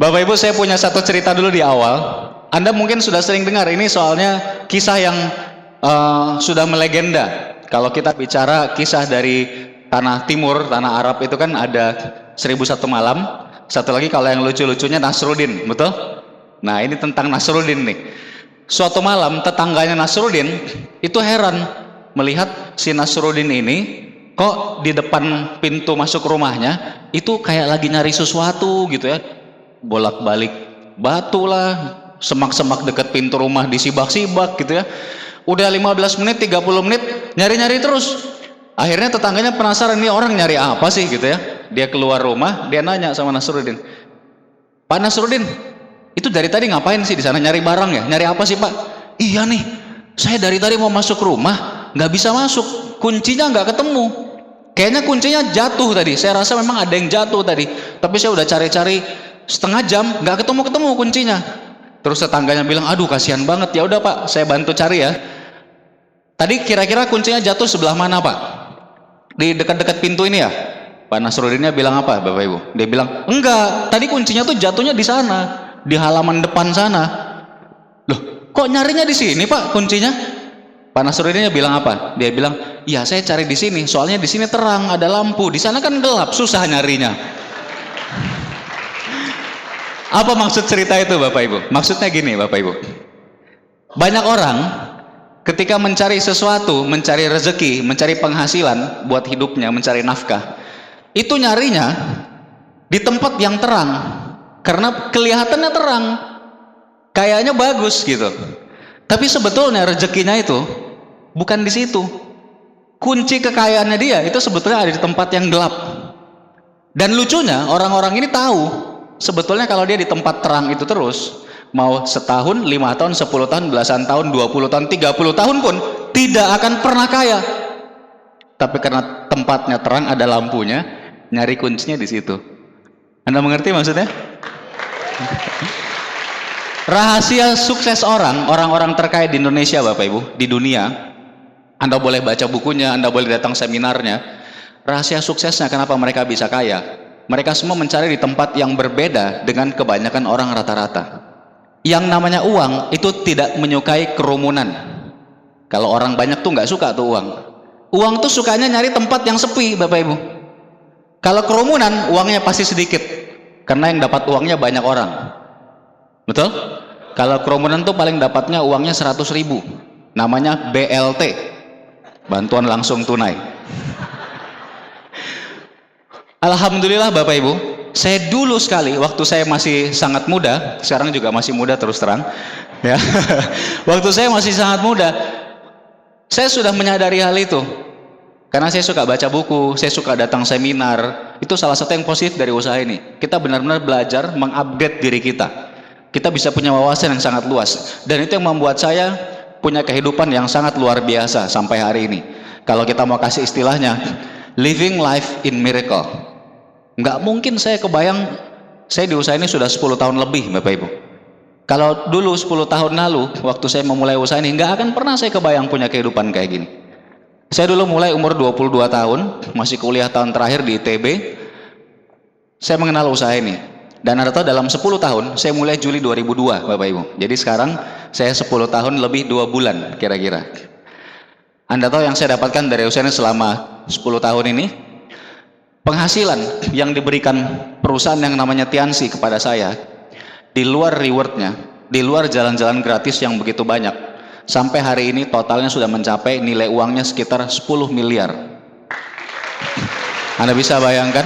Bapak Ibu, saya punya satu cerita dulu di awal. Anda mungkin sudah sering dengar ini, soalnya kisah yang sudah melegenda. Kalau kita bicara kisah dari tanah timur, tanah Arab itu kan ada 1001 malam. Satu lagi kalau yang lucu-lucunya Nasruddin, betul? Nah, ini tentang Nasruddin nih. Suatu malam tetangganya Nasruddin itu heran melihat si Nasruddin ini kok di depan pintu masuk rumahnya itu kayak lagi nyari sesuatu gitu ya. Bolak-balik batu lah, semak-semak dekat pintu rumah disibak-sibak gitu ya. Udah 15 menit, 30 menit nyari-nyari terus. Akhirnya tetangganya penasaran, ini orang nyari apa sih gitu ya. Dia keluar rumah, dia nanya sama Nasruddin, "Pak Nasruddin, itu dari tadi ngapain sih di sana, nyari barang ya? Nyari apa sih Pak?" "Iya nih, saya dari tadi mau masuk rumah nggak bisa masuk, kuncinya nggak ketemu. Kayaknya kuncinya jatuh tadi. Saya rasa memang ada yang jatuh tadi. Tapi saya udah cari-cari setengah jam nggak ketemu kuncinya." Terus tetangganya bilang, "Aduh kasihan banget, ya udah Pak, saya bantu cari ya. Tadi kira-kira kuncinya jatuh sebelah mana Pak? Di dekat-dekat pintu ini ya?" Pak Nasruddinnya bilang apa Bapak Ibu? Dia bilang, "Enggak, tadi kuncinya tuh jatuhnya di sana, di halaman depan sana." "Loh, kok nyarinya di sini Pak kuncinya?" Pak Nasruddinnya bilang apa? Dia bilang, "Iya, saya cari di sini, soalnya di sini terang, ada lampu, di sana kan gelap, susah nyarinya." Apa maksud cerita itu Bapak Ibu? Maksudnya gini Bapak Ibu, banyak orang ketika mencari sesuatu, mencari rezeki, mencari penghasilan buat hidupnya, mencari nafkah, itu nyarinya di tempat yang terang, karena kelihatannya terang, kayaknya bagus gitu. Tapi sebetulnya rezekinya itu bukan di situ. Kunci kekayaannya dia itu sebetulnya ada di tempat yang gelap. Dan lucunya orang-orang ini tahu sebetulnya kalau dia di tempat terang itu terus, mau setahun, 5 tahun, 10 tahun, belasan tahun, 20 tahun, 30 tahun pun tidak akan pernah kaya. Tapi karena tempatnya terang, ada lampunya, nyari kuncinya di situ. Anda mengerti maksudnya? Rahasia sukses orang-orang terkaya di Indonesia Bapak Ibu, di dunia, Anda boleh baca bukunya, Anda boleh datang seminarnya. Rahasia suksesnya kenapa mereka bisa kaya, mereka semua mencari di tempat yang berbeda dengan kebanyakan orang rata-rata. Yang namanya uang itu tidak menyukai kerumunan. Kalau orang banyak tuh nggak suka tuh uang. Uang tuh sukanya nyari tempat yang sepi Bapak Ibu. Kalau kerumunan, uangnya pasti sedikit, karena yang dapat uangnya banyak orang. Betul? Kalau kerumunan tuh paling dapatnya uangnya 100.000. Namanya BLT, bantuan langsung tunai. Alhamdulillah Bapak Ibu, saya dulu sekali waktu saya masih sangat muda, sekarang juga masih muda terus terang ya. Waktu saya masih sangat muda, saya sudah menyadari hal itu. Karena saya suka baca buku, saya suka datang seminar. Itu salah satu yang positif dari usaha ini. Kita benar-benar belajar mengupgrade diri kita. Kita bisa punya wawasan yang sangat luas. Dan itu yang membuat saya punya kehidupan yang sangat luar biasa sampai hari ini. Kalau kita mau kasih istilahnya, living life in miracle. Nggak mungkin saya kebayang, saya di usaha ini sudah 10 tahun lebih Bapak Ibu. Kalau dulu 10 tahun lalu, waktu saya memulai usaha ini, nggak akan pernah saya kebayang punya kehidupan kayak gini. Saya dulu mulai umur 22 tahun, masih kuliah tahun terakhir di ITB. Saya mengenal usaha ini. Dan Anda tahu dalam 10 tahun, saya mulai Juli 2002 Bapak Ibu. Jadi sekarang saya 10 tahun lebih 2 bulan kira-kira. Anda tahu yang saya dapatkan dari usaha ini selama 10 tahun ini? Penghasilan yang diberikan perusahaan yang namanya Tiansi kepada saya, di luar rewardnya, di luar jalan-jalan gratis yang begitu banyak, sampai hari ini totalnya sudah mencapai nilai uangnya sekitar 10 miliar. Anda bisa bayangkan?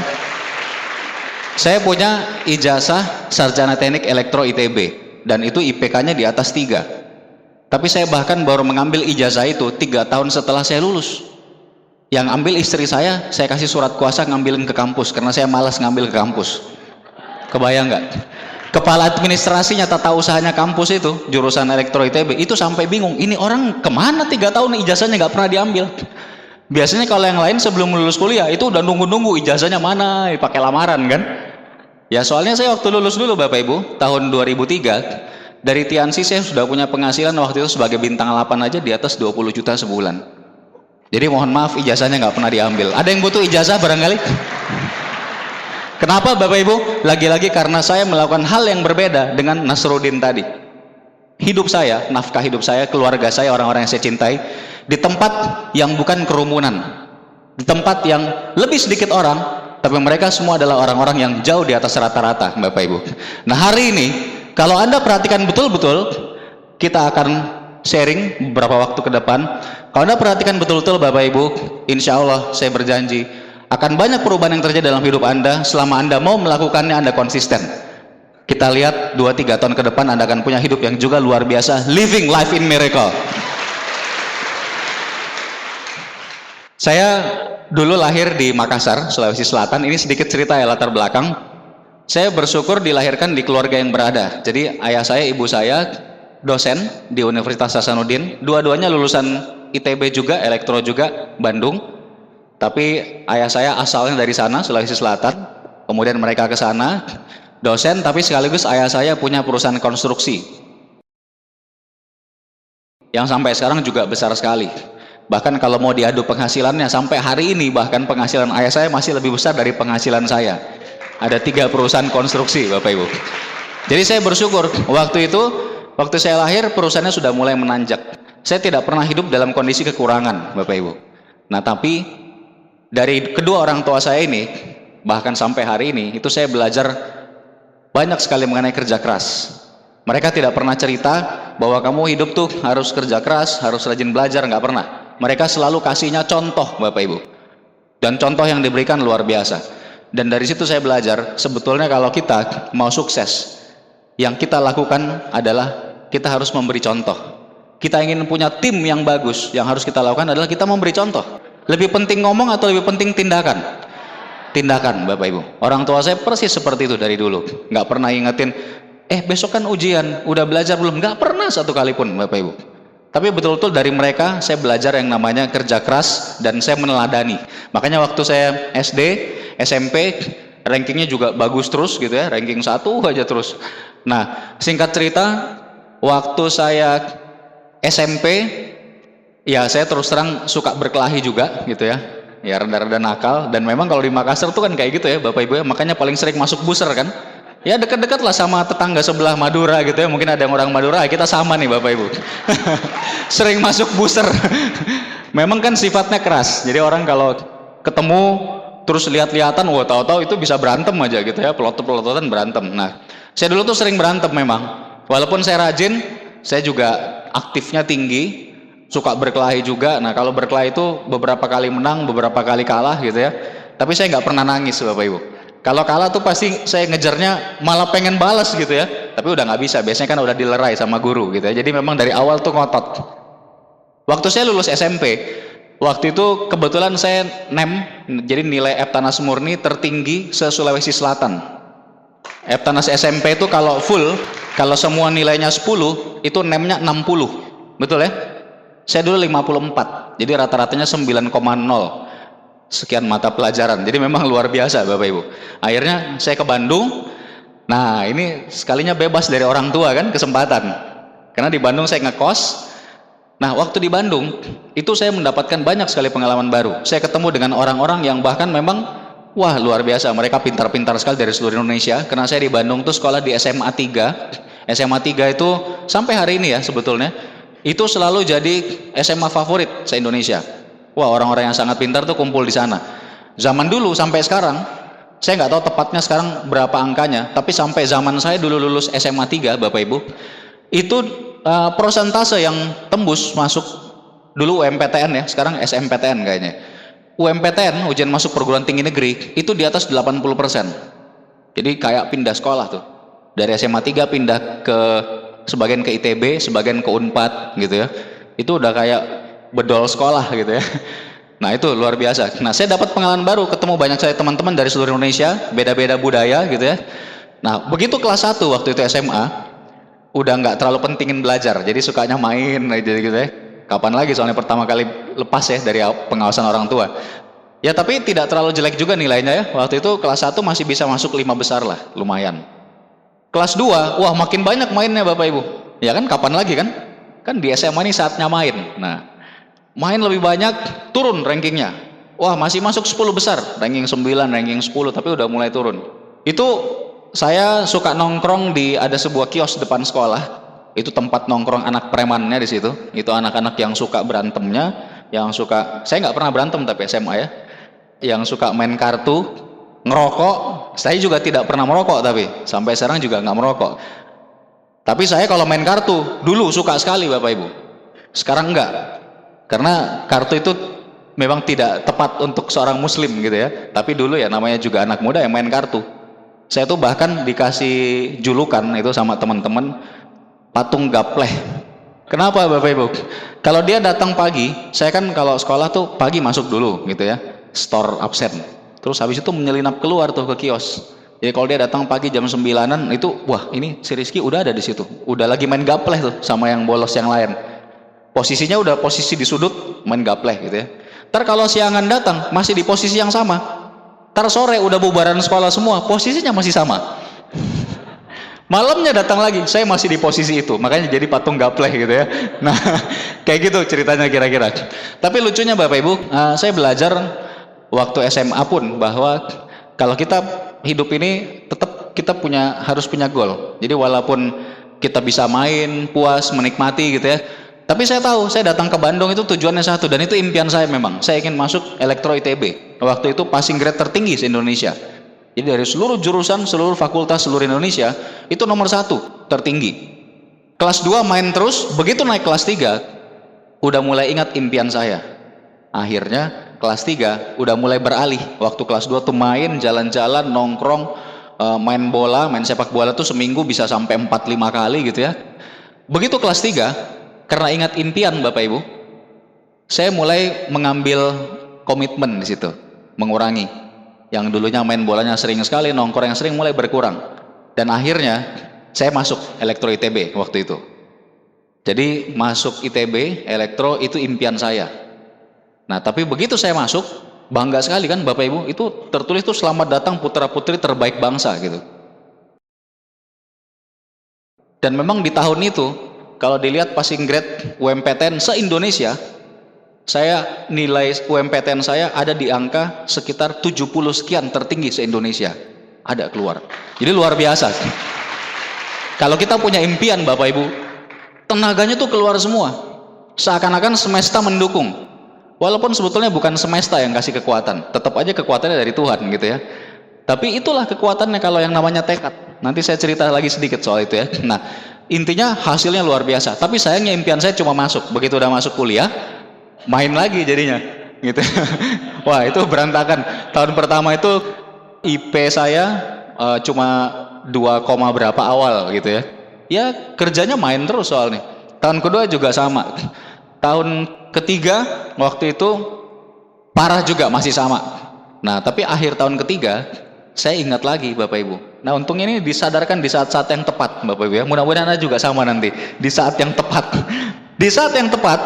Saya punya ijazah sarjana teknik elektro ITB, dan itu IPK-nya di atas 3. Tapi saya bahkan baru mengambil ijazah itu 3 tahun setelah saya lulus. Yang ambil istri saya kasih surat kuasa ngambilin ke kampus, karena saya malas ngambil ke kampus. Kebayang nggak? Kepala administrasinya, tata usahanya kampus itu, jurusan elektro ITB, itu sampai bingung, ini orang kemana 3 tahun ijazahnya nggak pernah diambil. Biasanya kalau yang lain sebelum lulus kuliah itu udah nunggu-nunggu ijazahnya mana, pakai lamaran kan. Ya soalnya saya waktu lulus dulu Bapak Ibu, tahun 2003, dari Tiansi saya sudah punya penghasilan waktu itu sebagai bintang 8 aja di atas 20 juta sebulan. Jadi mohon maaf ijazahnya nggak pernah diambil. Ada yang butuh ijazah barangkali? Kenapa Bapak Ibu? Lagi-lagi karena saya melakukan hal yang berbeda dengan Nasruddin tadi. Hidup saya, nafkah hidup saya, keluarga saya, orang-orang yang saya cintai, di tempat yang bukan kerumunan, di tempat yang lebih sedikit orang, tapi mereka semua adalah orang-orang yang jauh di atas rata-rata, Bapak Ibu. Nah, hari ini kalau Anda perhatikan betul-betul, kita akan sharing beberapa waktu ke depan. Kalau Anda perhatikan betul-betul Bapak Ibu, insya Allah saya berjanji akan banyak perubahan yang terjadi dalam hidup Anda selama Anda mau melakukannya, Anda konsisten. Kita lihat 2-3 tahun ke depan Anda akan punya hidup yang juga luar biasa, living life in miracle. Saya dulu lahir di Makassar, Sulawesi Selatan. Ini sedikit cerita ya, latar belakang. Saya bersyukur dilahirkan di keluarga yang berada. Jadi ayah saya, ibu saya dosen di Universitas Hasanuddin. Dua-duanya lulusan ITB juga, elektro juga, Bandung. Tapi ayah saya asalnya dari sana, Sulawesi Selatan. Kemudian mereka ke sana, dosen, tapi sekaligus ayah saya punya perusahaan konstruksi yang sampai sekarang juga besar sekali. Bahkan kalau mau diadu penghasilannya, sampai hari ini bahkan penghasilan ayah saya masih lebih besar dari penghasilan saya. Ada 3 perusahaan konstruksi, Bapak Ibu. Jadi saya bersyukur, waktu itu, waktu saya lahir, perusahaannya sudah mulai menanjak. Saya tidak pernah hidup dalam kondisi kekurangan, Bapak Ibu. Nah, tapi dari kedua orang tua saya ini, bahkan sampai hari ini, itu saya belajar banyak sekali mengenai kerja keras. Mereka tidak pernah cerita bahwa kamu hidup tuh harus kerja keras, harus rajin belajar, nggak pernah. Mereka selalu kasihnya contoh, Bapak Ibu. Dan contoh yang diberikan luar biasa. Dan dari situ saya belajar, sebetulnya kalau kita mau sukses, yang kita lakukan adalah kita harus memberi contoh. Kita ingin punya tim yang bagus, yang harus kita lakukan adalah kita memberi contoh. Lebih penting ngomong atau lebih penting tindakan? Tindakan, Bapak Ibu. Orang tua saya persis seperti itu dari dulu. Nggak pernah ingetin, besok kan ujian, udah belajar belum? Nggak pernah satu kali pun, Bapak Ibu. Tapi betul-betul dari mereka saya belajar yang namanya kerja keras dan saya meneladani. Makanya waktu saya SD, SMP, rankingnya juga bagus terus gitu ya, ranking 1 aja terus. Nah, singkat cerita, waktu saya SMP, ya saya terus terang suka berkelahi juga gitu ya. Ya rada-rada nakal, dan memang kalau di Makassar tuh kan kayak gitu ya Bapak Ibu ya, makanya paling sering masuk buser kan. Ya dekat-dekat lah sama tetangga sebelah Madura gitu ya, mungkin ada yang orang Madura, kita sama nih Bapak Ibu. Sering masuk buser. Memang kan sifatnya keras, jadi orang kalau ketemu terus lihat-lihatan, wah tahu-tahu itu bisa berantem aja gitu ya, pelot-pelototan berantem. Nah, saya dulu tuh sering berantem memang. Walaupun saya rajin, saya juga aktifnya tinggi, suka berkelahi juga. Nah, kalau berkelahi itu beberapa kali menang, beberapa kali kalah gitu ya. Tapi saya nggak pernah nangis, Bapak Ibu. Kalau kalah tuh pasti saya ngejarnya malah pengen balas gitu ya. Tapi udah nggak bisa, biasanya kan udah dilerai sama guru gitu ya. Jadi memang dari awal tuh ngotot. Waktu saya lulus SMP, waktu itu kebetulan saya NEM, jadi nilai Eptanas murni tertinggi se-Sulawesi Selatan. Eptanas SMP itu kalau full, kalau semua nilainya 10, itu NEM-nya 60. Betul ya? Saya dulu 54, jadi rata-ratanya 9,0 sekian mata pelajaran. Jadi memang luar biasa Bapak Ibu. Akhirnya saya ke Bandung. Nah, ini sekalinya bebas dari orang tua kan, kesempatan. Karena di Bandung saya ngekos. Nah, waktu di Bandung itu saya mendapatkan banyak sekali pengalaman baru. Saya ketemu dengan orang-orang yang bahkan memang wah luar biasa. Mereka pintar-pintar sekali dari seluruh Indonesia. Karena saya di Bandung tuh sekolah di SMA 3. SMA 3 itu sampai hari ini ya sebetulnya itu selalu jadi SMA favorit se-Indonesia. Wah, orang-orang yang sangat pintar tuh kumpul di sana. Zaman dulu sampai sekarang, saya nggak tahu tepatnya sekarang berapa angkanya, tapi sampai zaman saya dulu lulus SMA 3, Bapak Ibu, itu persentase yang tembus masuk dulu UMPTN ya, sekarang SMPTN kayaknya. UMPTN, ujian masuk perguruan tinggi negeri, itu di atas 80%. Jadi kayak pindah sekolah tuh. Dari SMA 3 pindah ke sebagian ke ITB, sebagian ke Unpad gitu ya. Itu udah kayak bedol sekolah gitu ya. Nah, itu luar biasa. Nah, saya dapat pengalaman baru, ketemu banyak saya teman-teman dari seluruh Indonesia, beda-beda budaya gitu ya. Nah, begitu kelas 1 waktu itu SMA, udah nggak terlalu pentingin belajar, jadi sukanya main aja gitu ya. Kapan lagi soalnya pertama kali lepas ya dari pengawasan orang tua. Ya, tapi tidak terlalu jelek juga nilainya ya. Waktu itu kelas 1 masih bisa masuk 5 besar lah, lumayan. Kelas 2, wah makin banyak mainnya Bapak Ibu. Ya kan, kapan lagi kan? Kan di SMA ini saatnya main. Nah, main lebih banyak, turun rankingnya. wah masih masuk 10 besar, ranking 9, ranking 10, tapi udah mulai turun. Itu saya suka nongkrong di ada sebuah kios depan sekolah. Itu tempat nongkrong anak premannya di situ. Itu anak-anak yang suka berantemnya, yang suka, saya nggak pernah berantem tapi SMA ya. Yang suka main kartu, ngerokok. Saya juga tidak pernah merokok tapi sampai sekarang juga nggak merokok. Tapi saya kalau main kartu dulu suka sekali Bapak Ibu. Sekarang enggak. Karena kartu itu memang tidak tepat untuk seorang muslim gitu ya. Tapi dulu ya namanya juga anak muda yang main kartu. Saya tuh bahkan dikasih julukan itu sama teman-teman, patung gapleh. Kenapa Bapak Ibu? Kalau dia datang pagi, saya kan kalau sekolah tuh pagi masuk dulu gitu ya, store absen. Terus habis itu menyelinap keluar tuh ke kios. Jadi kalau dia datang pagi jam 9-an itu, wah ini si Rizky udah ada di situ. Udah lagi main gapleh tuh sama yang bolos yang lain. Posisinya udah posisi di sudut main gapleh gitu ya. Ntar kalau siangan datang masih di posisi yang sama. Ntar sore udah bubaran sekolah semua, posisinya masih sama. Malamnya datang lagi, saya masih di posisi itu, makanya jadi patung gapleh gitu ya. Nah, kayak gitu ceritanya kira-kira. Tapi lucunya Bapak Ibu, saya belajar waktu SMA pun bahwa kalau kita hidup ini tetap kita harus punya goal. Jadi walaupun kita bisa main, puas, menikmati gitu ya. Tapi saya tahu, saya datang ke Bandung itu tujuannya satu dan itu impian saya memang. Saya ingin masuk Elektro ITB. Waktu itu passing grade tertinggi di Indonesia. Jadi dari seluruh jurusan, seluruh fakultas, seluruh Indonesia, itu nomor 1 tertinggi. Kelas 2 main terus, begitu naik kelas 3, udah mulai ingat impian saya. Akhirnya kelas 3 udah mulai beralih. Waktu kelas 2 tuh main, jalan-jalan, nongkrong, main bola, main sepak bola tuh seminggu bisa sampai 4-5 kali gitu ya. Begitu kelas 3, karena ingat impian Bapak Ibu, saya mulai mengambil komitmen di situ, mengurangi. Yang dulunya main bolanya sering sekali, nongkrong yang sering mulai berkurang. Dan akhirnya saya masuk Elektro ITB waktu itu. Jadi masuk ITB, Elektro itu impian saya. Nah tapi begitu saya masuk, bangga sekali kan Bapak Ibu, itu tertulis tuh selamat datang putra putri terbaik bangsa gitu. Dan memang di tahun itu, kalau dilihat passing grade UMPTN se-Indonesia, saya nilai UMPTN saya ada di angka sekitar 70 sekian tertinggi se-Indonesia. Ada keluar. Jadi luar biasa. Kalau kita punya impian Bapak Ibu, tenaganya tuh keluar semua. Seakan-akan semesta mendukung. Walaupun sebetulnya bukan semesta yang kasih kekuatan. Tetap aja kekuatannya dari Tuhan gitu ya. Tapi itulah kekuatannya kalau yang namanya tekad. Nanti saya cerita lagi sedikit soal itu ya. Nah, intinya hasilnya luar biasa. Tapi sayangnya impian saya cuma masuk. Begitu udah masuk kuliah, main lagi jadinya gitu. Wah itu berantakan. Tahun pertama itu IP saya cuma 2, berapa awal gitu ya. Ya kerjanya main terus soalnya. Tahun kedua juga sama. Tahun ketiga waktu itu parah juga masih sama. Nah tapi akhir tahun ketiga saya ingat lagi Bapak Ibu. Nah untung ini disadarkan di saat-saat yang tepat Bapak Ibu ya. Mudah-mudahan Anda juga sama nanti di saat yang tepat. Di saat yang tepat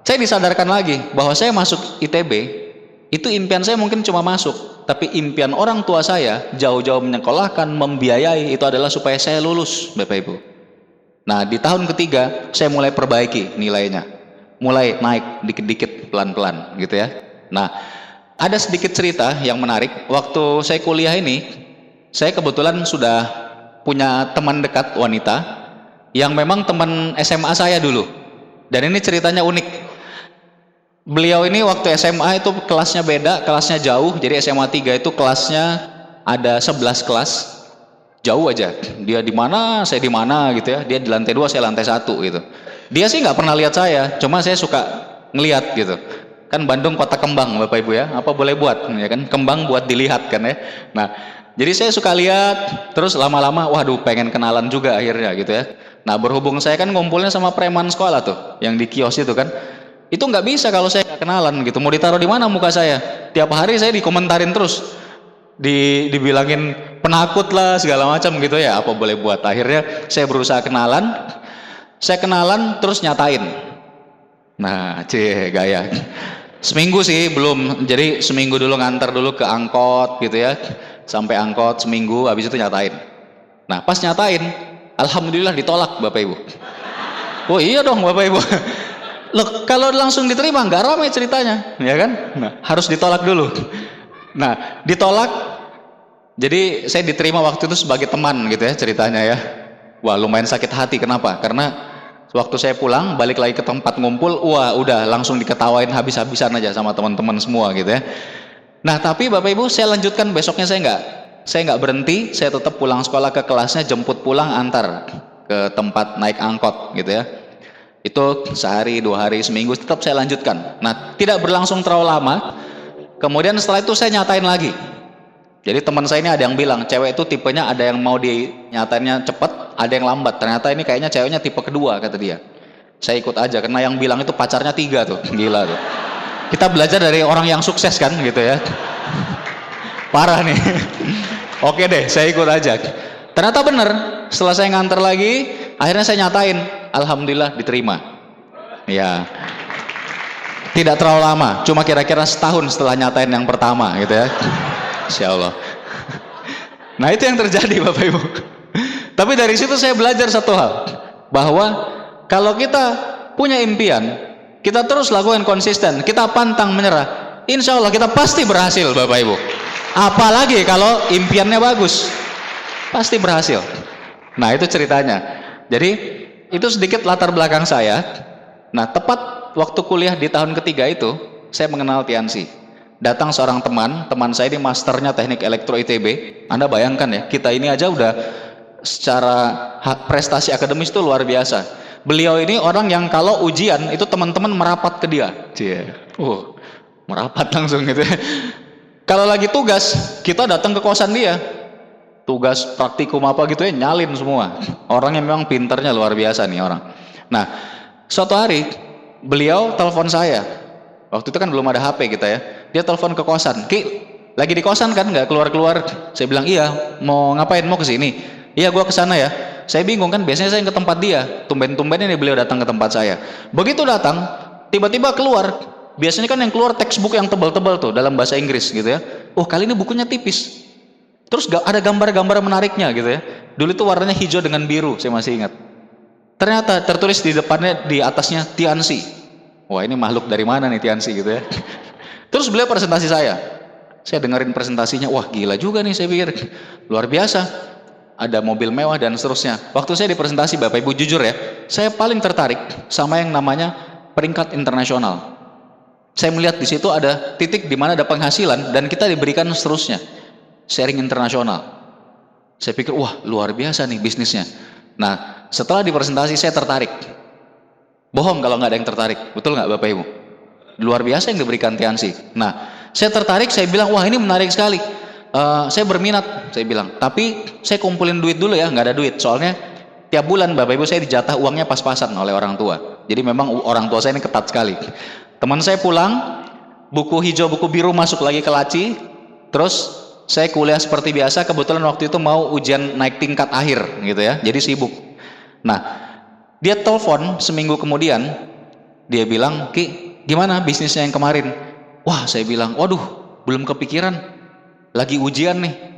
saya disadarkan lagi bahwa saya masuk ITB, itu impian saya mungkin cuma masuk, tapi impian orang tua saya jauh-jauh menyekolahkan, membiayai, itu adalah supaya saya lulus, Bapak Ibu. Nah, di tahun ketiga saya mulai perbaiki nilainya, mulai naik dikit-dikit, pelan-pelan, gitu ya. Nah, ada sedikit cerita yang menarik. Waktu saya kuliah ini, saya kebetulan sudah punya teman dekat wanita, yang memang teman SMA saya dulu. Dan ini ceritanya unik. Beliau ini waktu SMA itu kelasnya beda, kelasnya jauh. Jadi SMA 3 itu kelasnya ada 11 kelas. Jauh aja. Dia di mana, saya di mana gitu ya. Dia di lantai 2, saya lantai 1 gitu. Dia sih nggak pernah lihat saya, cuma saya suka ngelihat gitu. Kan Bandung kota kembang Bapak Ibu ya. Apa boleh buat ya kan? Kembang buat dilihat kan ya. Nah, jadi saya suka lihat, terus lama-lama waduh pengen kenalan juga akhirnya gitu ya. Nah, berhubung saya kan ngumpulnya sama preman sekolah tuh, yang di kios itu kan. Itu nggak bisa kalau saya nggak kenalan gitu. Mau ditaruh di mana muka saya? Tiap hari saya dikomentarin terus, dibilangin penakut lah segala macam gitu ya. Apa boleh buat? Akhirnya saya berusaha kenalan. Saya kenalan terus nyatain. Nah, gaya. Seminggu sih belum. Jadi seminggu dulu nganter dulu ke angkot gitu ya. Sampai angkot seminggu, habis itu nyatain. Nah, pas nyatain, alhamdulillah ditolak Bapak Ibu. Oh iya dong Bapak Ibu. Loh, kalau langsung diterima nggak ramai ceritanya, ya kan? Nah, harus ditolak dulu. Nah, ditolak. Jadi saya diterima waktu itu sebagai teman gitu ya ceritanya ya. Wah, lumayan sakit hati. Kenapa? Karena waktu saya pulang balik lagi ke tempat ngumpul, wah udah langsung diketawain habis-habisan aja sama teman-teman semua gitu ya. Nah, tapi Bapak Ibu saya lanjutkan besoknya saya nggak berhenti, saya tetap pulang sekolah ke kelasnya, jemput pulang, antar ke tempat naik angkot gitu ya. Itu sehari, 2 hari, seminggu tetap saya lanjutkan. Nah, tidak berlangsung terlalu lama. Kemudian setelah itu saya nyatain lagi. Jadi teman saya ini ada yang bilang, cewek itu tipenya ada yang mau dinyatainnya cepat, ada yang lambat. Ternyata ini kayaknya ceweknya tipe kedua, kata dia. Saya ikut aja, karena yang bilang itu pacarnya 3 tuh, gila tuh. Kita belajar dari orang yang sukses kan, gitu ya. Parah nih. Oke deh, saya ikut aja. Ternyata bener, setelah saya nganter lagi, akhirnya saya nyatain, alhamdulillah diterima. Ya, tidak terlalu lama, cuma kira-kira setahun setelah nyatain yang pertama gitu ya. Insya Allah. Nah, itu yang terjadi Bapak Ibu. Tapi dari situ saya belajar satu hal, bahwa kalau kita punya impian, kita terus lakukan konsisten, kita pantang menyerah, insya Allah kita pasti berhasil Bapak Ibu. Apalagi kalau impiannya bagus, pasti berhasil. Nah, itu ceritanya. Jadi itu sedikit latar belakang saya. Nah, tepat waktu kuliah di tahun ketiga itu saya mengenal Tiansi. Datang seorang teman saya ini masternya teknik elektro ITB. Anda bayangkan ya, kita ini aja udah secara prestasi akademis itu luar biasa. Beliau ini orang yang kalau ujian itu teman-teman merapat ke dia. Merapat langsung gitu. Kalau lagi tugas, kita datang ke kosan dia. Tugas praktikum apa gitu ya, nyalin semua. Orang yang memang pinternya luar biasa nih orang. Nah, suatu hari beliau telepon saya. Waktu itu kan belum ada HP kita ya. Dia telepon ke kosan. Ki, lagi di kosan kan, nggak keluar-keluar. Saya bilang iya. Mau ngapain? Mau ke sini? Iya, gua ke sana ya. Saya bingung kan. Biasanya saya ke tempat dia. Tumben-tumben ini beliau datang ke tempat saya. Begitu datang, tiba-tiba keluar. Biasanya kan yang keluar textbook yang tebal-tebal tuh dalam bahasa Inggris gitu ya. Oh, kali ini bukunya tipis. Terus ada gambar-gambar menariknya gitu ya. Dulu itu warnanya hijau dengan biru, saya masih ingat. Ternyata tertulis di depannya, di atasnya Tiansi. Wah, ini makhluk dari mana nih Tiansi gitu ya. Terus beliau presentasi saya. Saya dengerin presentasinya, wah gila juga nih saya pikir. Luar biasa. Ada mobil mewah dan seterusnya. Waktu saya di presentasi Bapak Ibu jujur ya, saya paling tertarik sama yang namanya peringkat internasional. Saya melihat di situ ada titik di mana ada penghasilan dan kita diberikan seterusnya. Sharing internasional. Saya pikir, wah luar biasa nih bisnisnya. Nah, setelah di presentasi saya tertarik. Bohong kalau nggak ada yang tertarik. Betul nggak Bapak Ibu? Luar biasa yang diberikan Tiansi. Nah, saya tertarik, saya bilang, wah ini menarik sekali. Saya berminat, saya bilang. Tapi saya kumpulin duit dulu ya, nggak ada duit. Soalnya tiap bulan Bapak Ibu saya dijatah uangnya pas-pasan oleh orang tua. Jadi memang orang tua saya ini ketat sekali. Teman saya pulang, buku hijau, buku biru masuk lagi ke laci. Terus saya kuliah seperti biasa, kebetulan waktu itu mau ujian naik tingkat akhir gitu ya, jadi sibuk. Nah, dia telepon seminggu kemudian, dia bilang, Ki, gimana bisnisnya yang kemarin? Wah, saya bilang, waduh, belum kepikiran, lagi ujian nih.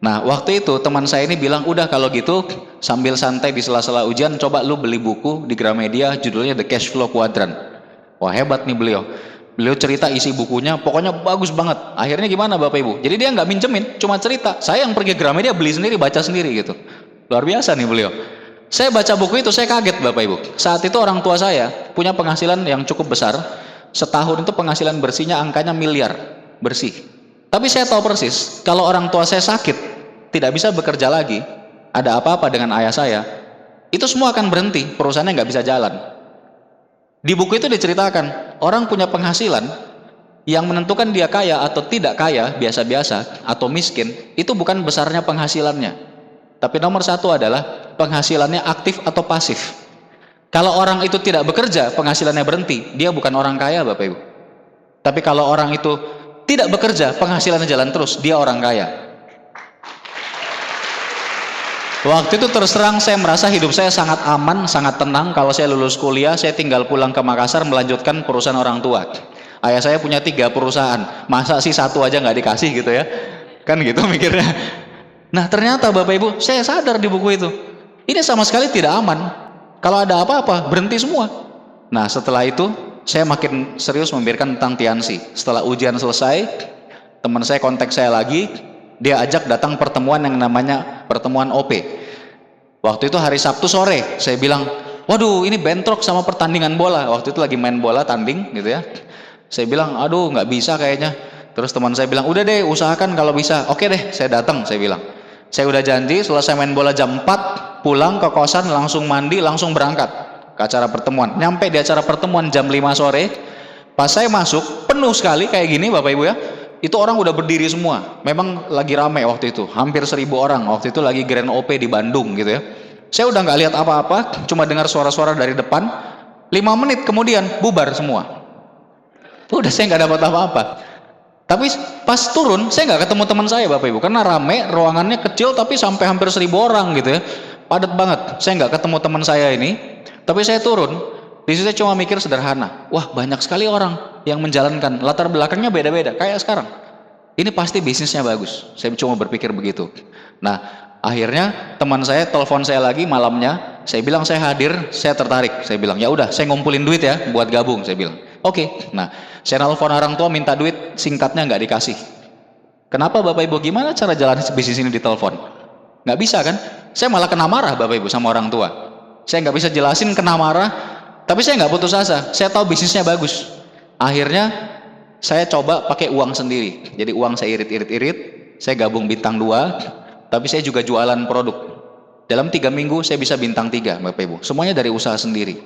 Nah, waktu itu teman saya ini bilang, udah kalau gitu, sambil santai di sela-sela ujian, coba lu beli buku di Gramedia, judulnya The Cash Flow Quadrant. Wah, hebat nih beliau. Beliau cerita isi bukunya, pokoknya bagus banget. Akhirnya gimana Bapak Ibu? Jadi dia nggak minjemin, cuma cerita. Saya yang pergi ke Gramedia beli sendiri, baca sendiri gitu. Luar biasa nih beliau. Saya baca buku itu, saya kaget Bapak Ibu. Saat itu orang tua saya punya penghasilan yang cukup besar. Setahun itu penghasilan bersihnya angkanya miliar bersih. Tapi saya tahu persis, kalau orang tua saya sakit, tidak bisa bekerja lagi, ada apa-apa dengan ayah saya, itu semua akan berhenti, perusahaannya nggak bisa jalan. Di buku itu diceritakan, orang punya penghasilan yang menentukan dia kaya atau tidak kaya, biasa-biasa atau miskin, itu bukan besarnya penghasilannya. Tapi nomor satu adalah penghasilannya aktif atau pasif. Kalau orang itu tidak bekerja, penghasilannya berhenti, dia bukan orang kaya Bapak Ibu. Tapi kalau orang itu tidak bekerja, penghasilannya jalan terus, dia orang kaya. Waktu itu terus terang saya merasa hidup saya sangat aman, sangat tenang. Kalau saya lulus kuliah, saya tinggal pulang ke Makassar melanjutkan perusahaan orang tua. Ayah saya punya 3 perusahaan, masa sih satu aja nggak dikasih gitu ya? Kan gitu mikirnya. Nah ternyata Bapak Ibu, saya sadar di buku itu, ini sama sekali tidak aman. Kalau ada apa-apa, berhenti semua. Nah, setelah itu, saya makin serius memikirkan tentang Tianxi. Setelah ujian selesai, teman saya kontak saya lagi, dia ajak datang pertemuan yang namanya pertemuan OP. Waktu itu hari Sabtu sore, saya bilang, waduh ini bentrok sama pertandingan bola. Waktu itu lagi main bola, tanding gitu ya. Saya bilang, aduh nggak bisa kayaknya. Terus teman saya bilang, udah deh usahakan kalau bisa. Oke deh, saya datang, saya bilang. Saya udah janji, selesai main bola jam 4, pulang ke kosan, langsung mandi, langsung berangkat ke acara pertemuan. Nyampe di acara pertemuan jam 5 sore, pas saya masuk, penuh sekali kayak gini Bapak Ibu ya. Itu orang udah berdiri semua. Memang lagi rame waktu itu, hampir 1.000 orang. Waktu itu lagi Grand OP di Bandung gitu ya. Saya udah nggak lihat apa-apa, cuma dengar suara-suara dari depan. 5 menit kemudian bubar semua. Udah saya nggak dapat apa-apa. Tapi pas turun, saya nggak ketemu teman saya Bapak Ibu, karena rame, ruangannya kecil tapi sampai hampir 1.000 orang gitu ya, padat banget. Saya nggak ketemu teman saya ini, tapi saya turun. Di situ saya cuma mikir sederhana, wah banyak sekali orang yang menjalankan, latar belakangnya beda-beda, kayak sekarang. Ini pasti bisnisnya bagus. Saya cuma berpikir begitu. Nah, akhirnya teman saya telepon saya lagi malamnya. Saya bilang saya hadir, saya tertarik. Saya bilang ya udah, saya ngumpulin duit ya buat gabung. Saya bilang oke. Nah, saya telepon orang tua minta duit, singkatnya nggak dikasih. Kenapa Bapak Ibu? Gimana cara jalan bisnis ini di telepon? Nggak bisa kan? Saya malah kena marah Bapak Ibu sama orang tua. Saya nggak bisa jelasin, kena marah. Tapi saya nggak putus asa. Saya tahu bisnisnya bagus. Akhirnya saya coba pakai uang sendiri. Jadi uang saya irit-irit, saya gabung bintang 2, tapi saya juga jualan produk. Dalam 3 minggu saya bisa bintang 3 Bapak Ibu. Semuanya dari usaha sendiri.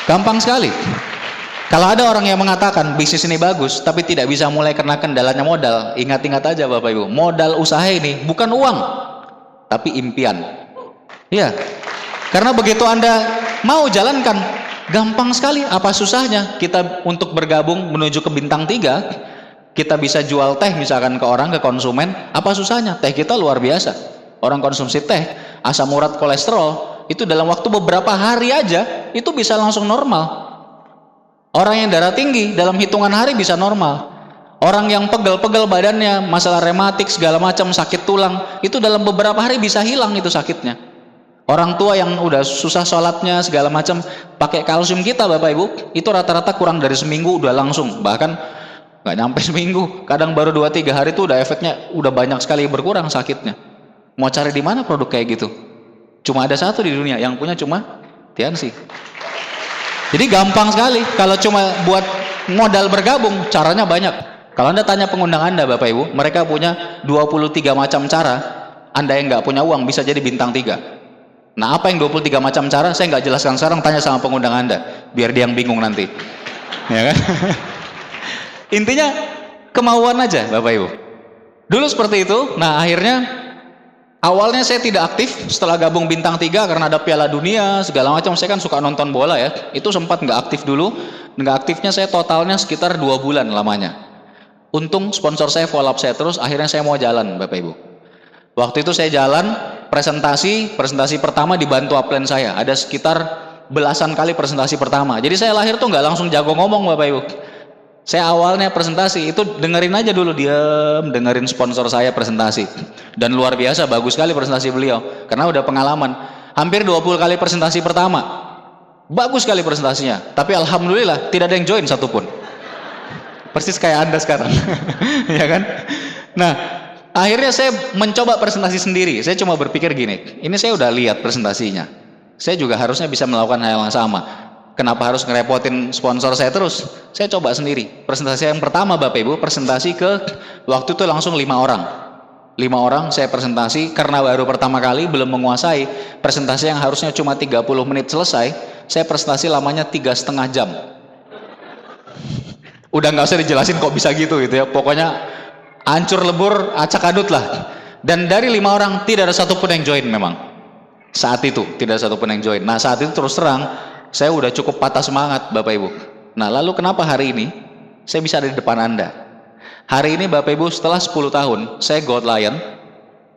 Gampang sekali. Kalau ada orang yang mengatakan bisnis ini bagus tapi tidak bisa mulai karena kendalanya modal, ingat-ingat aja Bapak Ibu, modal usaha ini bukan uang tapi impian. Iya. Karena begitu Anda mau jalankan, gampang sekali. Apa susahnya kita untuk bergabung menuju ke bintang 3? Kita bisa jual teh misalkan ke orang, ke konsumen. Apa susahnya? Teh kita luar biasa. Orang konsumsi teh, asam urat, kolesterol, itu dalam waktu beberapa hari aja, itu bisa langsung normal. Orang yang darah tinggi, dalam hitungan hari bisa normal. Orang yang pegel-pegel badannya, masalah rematik, segala macam, sakit tulang, itu dalam beberapa hari bisa hilang itu sakitnya. Orang tua yang udah susah sholatnya segala macam, pakai kalsium kita Bapak Ibu, itu rata-rata kurang dari seminggu udah langsung, bahkan nggak nyampe seminggu, kadang baru 2-3 hari itu udah efeknya udah banyak sekali berkurang sakitnya. Mau cari di mana produk kayak gitu? Cuma ada satu di dunia yang punya, cuma Tianxi. Jadi gampang sekali. Kalau cuma buat modal bergabung, caranya banyak. Kalau Anda tanya pengundang Anda Bapak Ibu, mereka punya 23 macam cara. Anda yang nggak punya uang bisa jadi bintang 3. Nah, apa yang 23 macam cara? Saya nggak jelaskan sekarang, tanya sama pengundang Anda, biar dia yang bingung nanti. Ya kan? Intinya kemauan aja Bapak Ibu. Dulu seperti itu. Nah, akhirnya awalnya saya tidak aktif setelah gabung bintang 3 karena ada Piala Dunia segala macam. Saya kan suka nonton bola ya. Itu sempat nggak aktif dulu. Nggak aktifnya saya totalnya sekitar 2 bulan lamanya. Untung sponsor saya follow up saya terus. Akhirnya saya mau jalan Bapak Ibu. Waktu itu saya jalan presentasi pertama dibantu upline saya. Ada sekitar belasan kali presentasi pertama. Jadi saya lahir tuh nggak langsung jago ngomong Bapak Ibu. Saya awalnya presentasi itu dengerin aja dulu, diam, dengerin sponsor saya presentasi. Dan luar biasa bagus sekali presentasi beliau karena udah pengalaman. Hampir 20 kali presentasi pertama. Bagus sekali presentasinya. Tapi alhamdulillah tidak ada yang join satupun. Persis kayak Anda sekarang. Ya kan? Nah, akhirnya saya mencoba presentasi sendiri. Saya cuma berpikir gini, ini saya udah lihat presentasinya. Saya juga harusnya bisa melakukan hal yang sama. Kenapa harus ngerepotin sponsor saya terus? Saya coba sendiri. Presentasi yang pertama Bapak Ibu, presentasi ke waktu itu langsung 5 orang. 5 orang saya presentasi karena baru pertama kali belum menguasai. Presentasi yang harusnya cuma 30 menit selesai, saya presentasi lamanya 3,5 jam. Udah nggak usah dijelasin kok bisa gitu ya. Pokoknya hancur lebur, acak adut lah. Dan dari 5 orang tidak ada satupun yang join memang. Saat itu tidak ada satupun yang join. Nah, saat itu terus terang saya udah cukup patah semangat Bapak Ibu. Nah, lalu kenapa hari ini saya bisa ada di depan Anda? Hari ini Bapak Ibu setelah 10 tahun saya Gold Lion.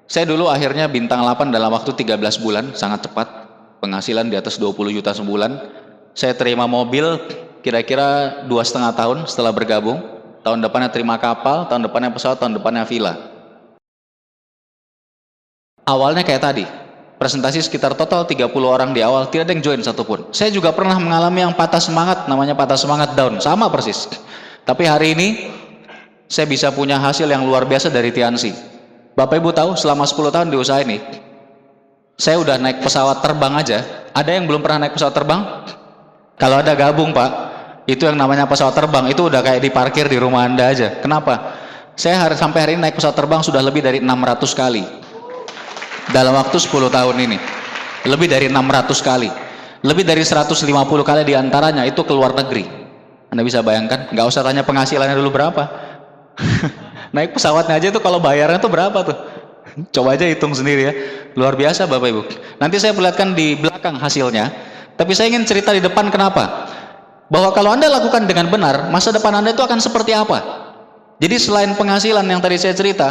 Saya dulu akhirnya bintang 8 dalam waktu 13 bulan, sangat cepat. Penghasilan di atas 20 juta sebulan. Saya terima mobil kira-kira 2,5 tahun setelah bergabung. Tahun depannya terima kapal, tahun depannya pesawat, tahun depannya villa. Awalnya kayak tadi, presentasi sekitar total 30 orang di awal, tidak ada yang join satupun. Saya juga pernah mengalami yang patah semangat, namanya patah semangat down, sama persis. Tapi hari ini saya bisa punya hasil yang luar biasa dari Tiansi. Bapak Ibu tahu, selama 10 tahun di usaha ini, saya udah naik pesawat terbang aja. Ada yang belum pernah naik pesawat terbang? Kalau ada gabung Pak, itu yang namanya pesawat terbang, itu udah kayak diparkir di rumah Anda aja. Kenapa? Saya sampai hari ini naik pesawat terbang sudah lebih dari 600 kali. Dalam waktu 10 tahun ini. Lebih dari 600 kali. Lebih dari 150 kali diantaranya itu ke luar negeri. Anda bisa bayangkan? Nggak usah tanya penghasilannya dulu berapa. Naik pesawatnya aja itu kalau bayarnya tuh berapa tuh? Coba aja hitung sendiri ya. Luar biasa Bapak Ibu. Nanti saya perlihatkan di belakang hasilnya. Tapi saya ingin cerita di depan kenapa? Bahwa kalau Anda lakukan dengan benar, masa depan Anda itu akan seperti apa? Jadi selain penghasilan yang tadi saya cerita,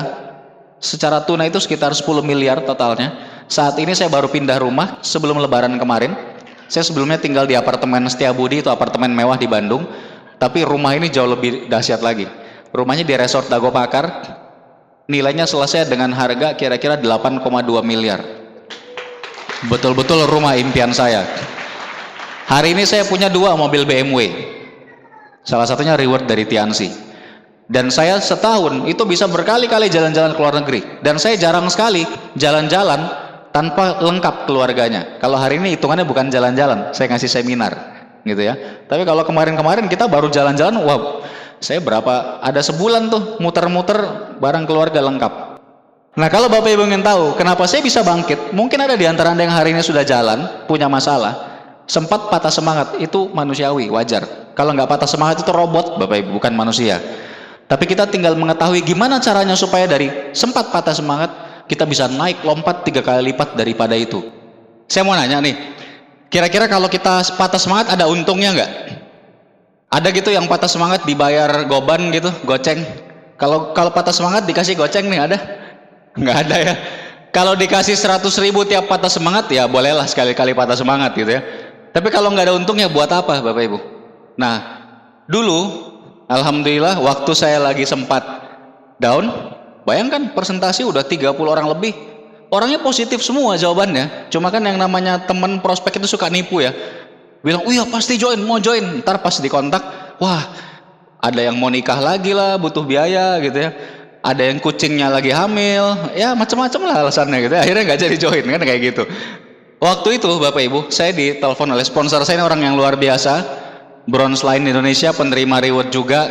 secara tunai itu sekitar 10 miliar totalnya. Saat ini saya baru pindah rumah sebelum lebaran kemarin. Saya sebelumnya tinggal di apartemen Setiabudi, itu apartemen mewah di Bandung. Tapi rumah ini jauh lebih dahsyat lagi. Rumahnya di Resort Dago Pakar. Nilainya selesai dengan harga kira-kira 8,2 miliar. Betul-betul rumah impian saya. Hari ini saya punya 2 mobil BMW. Salah satunya reward dari Tiansi. Dan saya setahun itu bisa berkali-kali jalan-jalan ke luar negeri. Dan saya jarang sekali jalan-jalan tanpa lengkap keluarganya. Kalau hari ini hitungannya bukan jalan-jalan, saya ngasih seminar gitu ya. Tapi kalau kemarin-kemarin kita baru jalan-jalan, wah, saya berapa, ada sebulan tuh muter-muter barang keluarga lengkap. Nah kalau Bapak Ibu ingin tahu kenapa saya bisa bangkit, mungkin ada di antara Anda yang hari ini sudah jalan, punya masalah, sempat patah semangat, itu manusiawi, wajar. Kalau nggak patah semangat itu robot Bapak Ibu, bukan manusia. Tapi kita tinggal mengetahui gimana caranya supaya dari sempat patah semangat, kita bisa naik lompat 3 kali lipat daripada itu. Saya mau nanya nih, kira-kira kalau kita patah semangat ada untungnya nggak? Ada gitu yang patah semangat dibayar goban gitu, goceng. Kalau patah semangat dikasih goceng nih ada? Nggak ada ya. Kalau dikasih 100.000 tiap patah semangat ya bolehlah sekali-kali patah semangat gitu ya. Tapi kalau nggak ada untungnya buat apa Bapak Ibu? Nah dulu alhamdulillah waktu saya lagi sempat down, bayangkan presentasi udah 30 orang lebih. Orangnya positif semua jawabannya. Cuma kan yang namanya teman prospek itu suka nipu ya. Bilang, oh iya pasti join, mau join. Ntar pas dikontak, wah ada yang mau nikah lagi lah, butuh biaya gitu ya. Ada yang kucingnya lagi hamil, ya macam-macam lah alasannya gitu. Akhirnya nggak jadi join kan kayak gitu. Waktu itu Bapak Ibu, saya ditelepon oleh sponsor saya, ini orang yang luar biasa, Bronze Line Indonesia, penerima reward juga.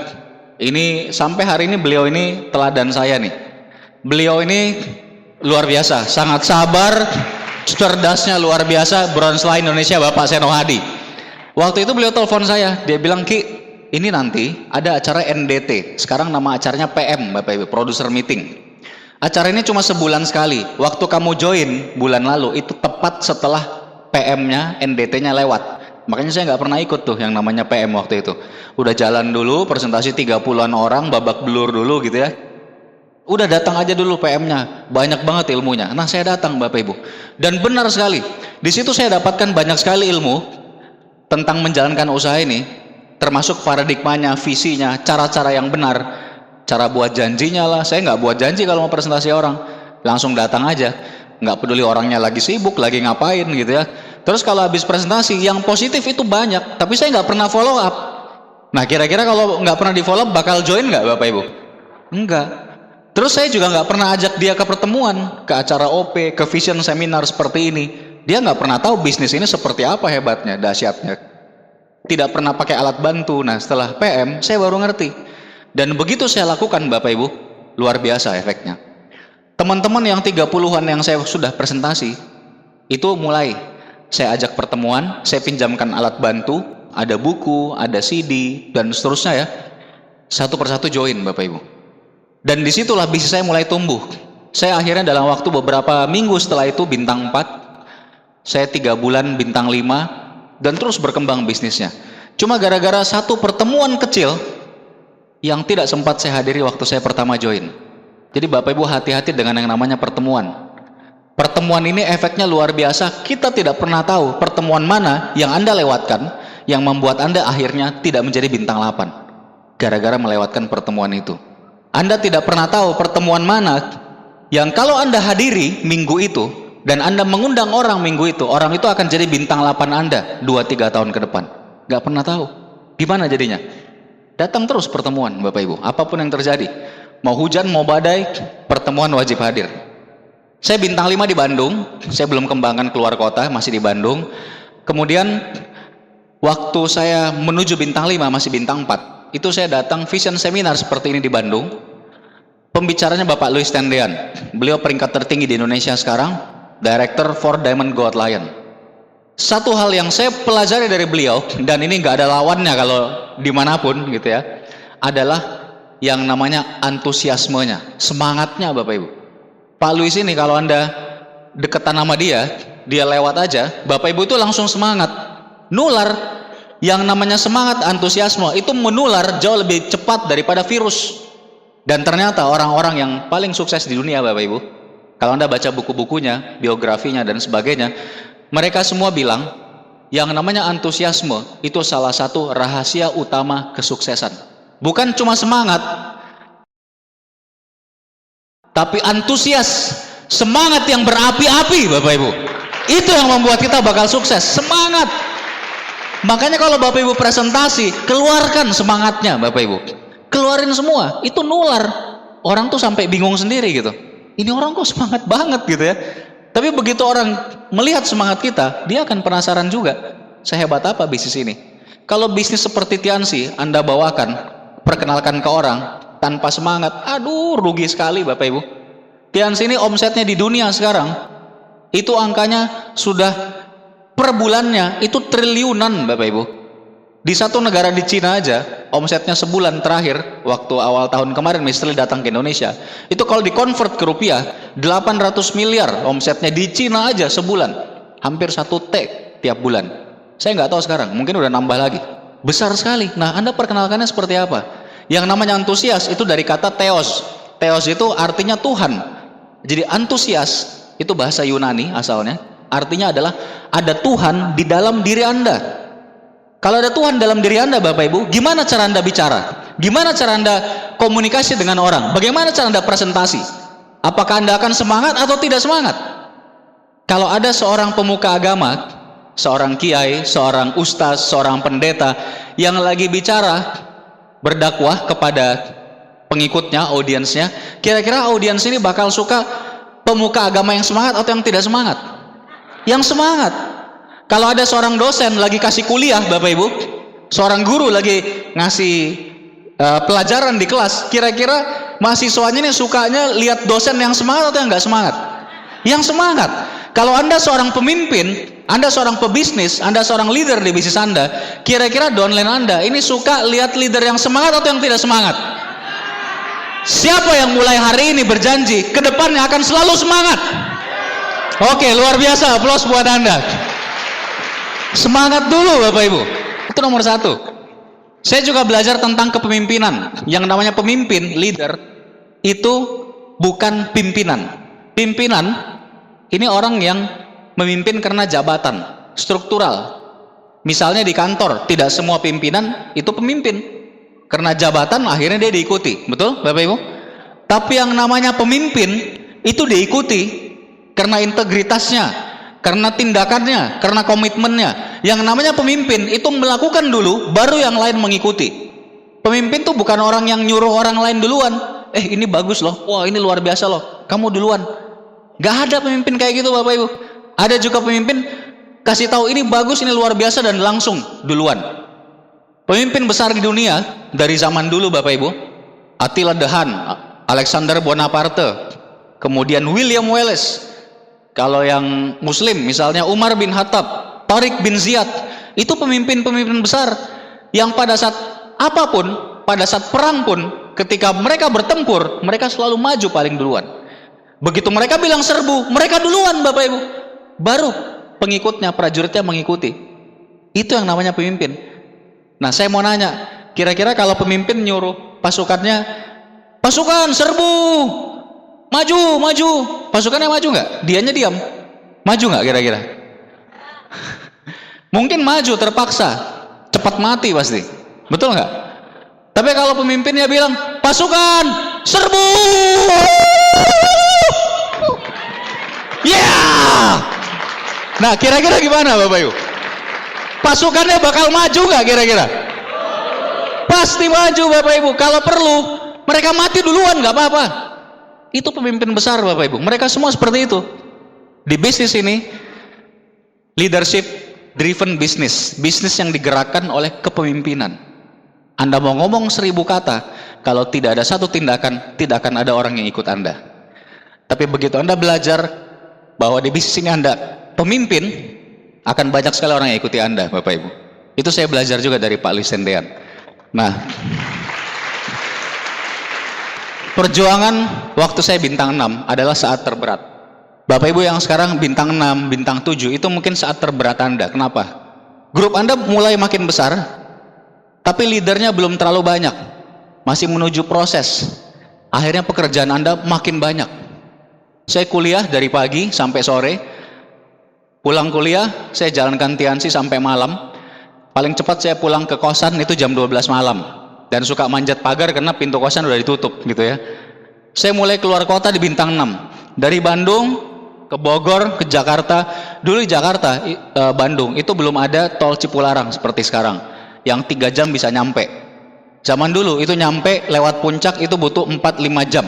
Ini sampai hari ini beliau ini teladan saya nih. Beliau ini luar biasa, sangat sabar, cerdasnya luar biasa, Bronze Line Indonesia Bapak Seno Hadi. Waktu itu beliau telepon saya, dia bilang, Ki, ini nanti ada acara NDT, sekarang nama acaranya PM Bapak Ibu, Producer Meeting. Acara ini cuma sebulan sekali, waktu kamu join bulan lalu, itu tepat setelah PM-nya, NDT-nya lewat. Makanya saya nggak pernah ikut tuh yang namanya PM waktu itu. Udah jalan dulu, presentasi 30-an orang, babak belur dulu gitu ya. Udah datang aja dulu PM-nya, banyak banget ilmunya. Nah saya datang Bapak Ibu, dan benar sekali, di situ saya dapatkan banyak sekali ilmu tentang menjalankan usaha ini, termasuk paradigmanya, visinya, cara-cara yang benar, cara buat janjinya lah. Saya nggak buat janji kalau mau presentasi orang, langsung datang aja, nggak peduli orangnya lagi sibuk, lagi ngapain gitu ya. Terus kalau habis presentasi, yang positif itu banyak, tapi saya nggak pernah follow up. Nah kira-kira kalau nggak pernah di follow up, bakal join nggak Bapak Ibu? Enggak. Terus saya juga nggak pernah ajak dia ke pertemuan, ke acara OP, ke vision seminar seperti ini. Dia nggak pernah tahu bisnis ini seperti apa hebatnya, dahsyatnya. Tidak pernah pakai alat bantu. Nah setelah PM saya baru ngerti. Dan begitu saya lakukan Bapak Ibu, luar biasa efeknya. Teman-teman yang 30-an yang saya sudah presentasi, itu mulai saya ajak pertemuan, saya pinjamkan alat bantu, ada buku, ada CD, dan seterusnya ya. Satu persatu join Bapak Ibu. Dan disitulah bisnis saya mulai tumbuh. Saya akhirnya dalam waktu beberapa minggu setelah itu bintang 4, saya 3 bulan bintang 5, dan terus berkembang bisnisnya. Cuma gara-gara satu pertemuan kecil yang tidak sempat saya hadiri waktu saya pertama join. Jadi Bapak Ibu hati-hati dengan yang namanya pertemuan. Pertemuan ini efeknya luar biasa. Kita tidak pernah tahu pertemuan mana yang Anda lewatkan yang membuat Anda akhirnya tidak menjadi bintang 8 gara-gara melewatkan pertemuan itu. Anda tidak pernah tahu pertemuan mana yang kalau Anda hadiri minggu itu, dan Anda mengundang orang minggu itu, orang itu akan jadi bintang 8 Anda 2-3 tahun ke depan. Gak pernah tahu gimana jadinya. Datang terus pertemuan Bapak Ibu, apapun yang terjadi, mau hujan mau badai, pertemuan wajib hadir. Saya bintang 5 di Bandung, saya belum kembangkan keluar kota, masih di Bandung. Kemudian waktu saya menuju bintang 5, masih bintang 4, itu saya datang vision seminar seperti ini di Bandung. Pembicaranya Bapak Louis Tendean, beliau peringkat tertinggi di Indonesia sekarang, Director for Diamond Gold Lion. Satu hal yang saya pelajari dari beliau, dan ini nggak ada lawannya kalau dimanapun gitu ya, adalah yang namanya antusiasmenya, semangatnya Bapak Ibu. Pak Louis ini kalau Anda deketan sama dia lewat aja, Bapak Ibu itu langsung semangat, nular. Yang namanya semangat, antusiasme itu menular jauh lebih cepat daripada virus. Dan ternyata orang-orang yang paling sukses di dunia Bapak Ibu, kalau Anda baca buku-bukunya, biografinya dan sebagainya, mereka semua bilang yang namanya antusiasme itu salah satu rahasia utama kesuksesan. Bukan cuma semangat, tapi antusias, semangat yang berapi-api Bapak Ibu. Itu yang membuat kita bakal sukses, semangat. Makanya kalau Bapak Ibu presentasi, keluarkan semangatnya Bapak Ibu. Keluarin semua, itu nular. Orang tuh sampai bingung sendiri gitu. Ini orang kok semangat banget gitu ya. Tapi begitu orang melihat semangat kita, dia akan penasaran juga, sehebat apa bisnis ini. Kalau bisnis seperti Tiansi Anda bawakan, perkenalkan ke orang tanpa semangat, aduh rugi sekali Bapak Ibu. Tiansi ini omsetnya di dunia sekarang, itu angkanya sudah per bulannya itu triliunan Bapak Ibu. Di satu negara di Cina aja, omsetnya sebulan terakhir, waktu awal tahun kemarin Mr. Lee datang ke Indonesia, itu kalau dikonvert ke rupiah, 800 miliar omsetnya di Cina aja sebulan. Hampir 1 T tiap bulan. Saya nggak tahu sekarang, mungkin udah nambah lagi. Besar sekali. Nah, Anda perkenalkannya seperti apa? Yang namanya antusias itu dari kata theos. Theos itu artinya Tuhan. Jadi antusias itu bahasa Yunani asalnya. Artinya adalah ada Tuhan di dalam diri Anda. Kalau ada Tuhan dalam diri Anda Bapak Ibu, gimana cara Anda bicara? Gimana cara Anda komunikasi dengan orang? Bagaimana cara Anda presentasi? Apakah Anda akan semangat atau tidak semangat? Kalau ada seorang pemuka agama, seorang kiai, seorang ustaz, seorang pendeta yang lagi bicara, berdakwah kepada pengikutnya, audiensnya, kira-kira audiens ini bakal suka pemuka agama yang semangat atau yang tidak semangat? Yang semangat. Kalau ada seorang dosen lagi kasih kuliah Bapak Ibu, seorang guru lagi ngasih pelajaran di kelas, kira-kira mahasiswanya ini sukanya lihat dosen yang semangat atau yang nggak semangat? Yang semangat. Kalau Anda seorang pemimpin, Anda seorang pebisnis, Anda seorang leader di bisnis Anda, kira-kira downline Anda ini suka lihat leader yang semangat atau yang tidak semangat? Siapa yang mulai hari ini berjanji ke depannya akan selalu semangat? Oke, luar biasa, aplaus buat Anda. Semangat dulu Bapak Ibu, itu nomor 1. Saya juga belajar tentang kepemimpinan. Yang namanya pemimpin, leader, itu bukan pimpinan. Pimpinan ini orang yang memimpin karena jabatan, struktural. Misalnya di kantor, tidak semua pimpinan itu pemimpin. Karena jabatan akhirnya dia diikuti, betul Bapak Ibu? Tapi yang namanya pemimpin itu diikuti karena integritasnya, karena tindakannya, karena komitmennya. Yang namanya pemimpin itu melakukan dulu, baru yang lain mengikuti. Pemimpin tuh bukan orang yang nyuruh orang lain duluan. Ini bagus loh, wah ini luar biasa loh, kamu duluan. Gak ada pemimpin kayak gitu Bapak Ibu. Ada juga pemimpin kasih tahu ini bagus, ini luar biasa, dan langsung duluan. Pemimpin besar di dunia dari zaman dulu Bapak Ibu, Attila the Hun, Alexander Bonaparte, kemudian William Wallace. Kalau yang Muslim misalnya Umar bin Khattab, Tariq bin Ziyad, itu pemimpin-pemimpin besar yang pada saat apapun, pada saat perang pun, ketika mereka bertempur, mereka selalu maju paling duluan. Begitu mereka bilang serbu, mereka duluan Bapak Ibu, baru pengikutnya, prajuritnya mengikuti. Itu yang namanya pemimpin. Nah, saya mau nanya, kira-kira kalau pemimpin nyuruh pasukannya, pasukan serbu, maju, maju, pasukannya maju nggak? Dianya diam, maju nggak kira-kira? Mungkin maju terpaksa, cepat mati pasti, betul nggak? Tapi kalau pemimpinnya bilang pasukan serbu, Yeah! Nah, kira-kira gimana Bapak Ibu? Pasukannya bakal maju nggak kira-kira? Pasti maju Bapak Ibu. Kalau perlu, mereka mati duluan nggak apa-apa. Itu pemimpin besar Bapak Ibu. Mereka semua seperti itu. Di bisnis ini, leadership driven business. Bisnis yang digerakkan oleh kepemimpinan. Anda mau ngomong 1000 kata, kalau tidak ada satu tindakan, tidak akan ada orang yang ikut Anda. Tapi begitu Anda belajar bahwa di bisnis ini Anda pemimpin, akan banyak sekali orang yang ikuti Anda, Bapak Ibu. Itu saya belajar juga dari Pak Lisendean. Nah, perjuangan waktu saya bintang 6 adalah saat terberat. Bapak Ibu yang sekarang bintang 6, bintang 7, itu mungkin saat terberat Anda. Kenapa? Grup Anda mulai makin besar, tapi leadernya belum terlalu banyak. Masih menuju proses. Akhirnya pekerjaan Anda makin banyak. Saya kuliah dari pagi sampai sore. Pulang kuliah, saya jalankan Tiansi sampai malam. Paling cepat saya pulang ke kosan itu jam 12 malam. Dan suka manjat pagar karena pintu kosan udah ditutup gitu ya. Saya mulai keluar kota di bintang 6. Dari Bandung ke Bogor, ke Jakarta. Dulu di Jakarta, Bandung, itu belum ada tol Cipularang seperti sekarang. Yang 3 jam bisa nyampe. Zaman dulu itu nyampe lewat puncak itu butuh 4-5 jam.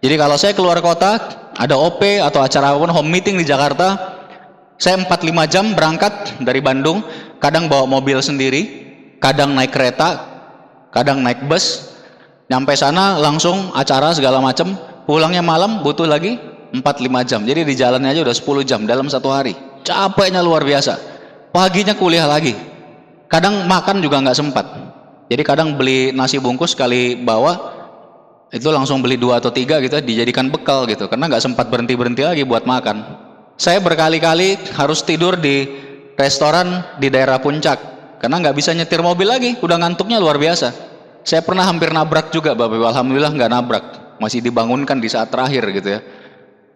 Jadi kalau saya keluar kota, ada OP atau acara apapun, home meeting di Jakarta, saya 4-5 jam berangkat dari Bandung, kadang bawa mobil sendiri, kadang naik kereta, kadang naik bus, nyampe sana langsung acara segala macam, pulangnya malam butuh lagi 4-5 jam. Jadi di jalannya aja udah 10 jam dalam satu hari. Capeknya luar biasa. Paginya kuliah lagi. Kadang makan juga nggak sempat. Jadi kadang beli nasi bungkus sekali bawa, itu langsung beli 2 atau 3 gitu, dijadikan bekal gitu, karena nggak sempat berhenti-berhenti lagi buat makan. Saya berkali-kali harus tidur di restoran di daerah puncak karena nggak bisa nyetir mobil lagi, udah ngantuknya luar biasa. Saya pernah hampir nabrak juga Bapak Ibu, alhamdulillah nggak nabrak, masih dibangunkan di saat terakhir gitu ya.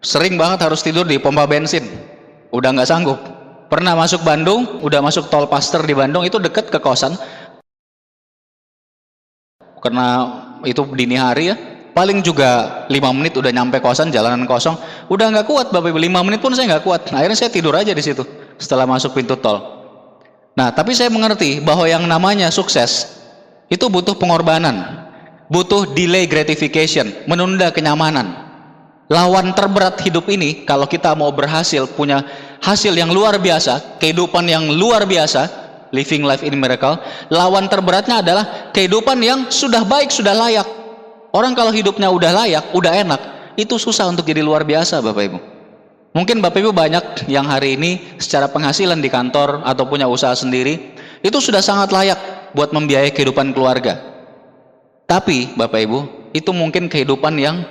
Sering banget harus tidur di pompa bensin, udah nggak sanggup. Pernah masuk Bandung, udah masuk tol Paster di Bandung, itu deket ke kosan, karena itu dini hari ya, paling juga 5 menit udah nyampe kosan, jalanan kosong, udah nggak kuat Bapak Ibu, 5 menit pun saya nggak kuat. Akhirnya saya tidur aja di situ setelah masuk pintu tol. Nah, tapi saya mengerti bahwa yang namanya sukses itu butuh pengorbanan, butuh delay gratification, menunda kenyamanan. Lawan terberat hidup ini, kalau kita mau berhasil, punya hasil yang luar biasa, kehidupan yang luar biasa, living life in miracle, lawan terberatnya adalah kehidupan yang sudah baik, sudah layak. Orang kalau hidupnya udah layak, udah enak, itu susah untuk jadi luar biasa Bapak Ibu. Mungkin Bapak Ibu banyak yang hari ini secara penghasilan di kantor atau punya usaha sendiri, itu sudah sangat layak buat membiayai kehidupan keluarga. Tapi Bapak Ibu, itu mungkin kehidupan yang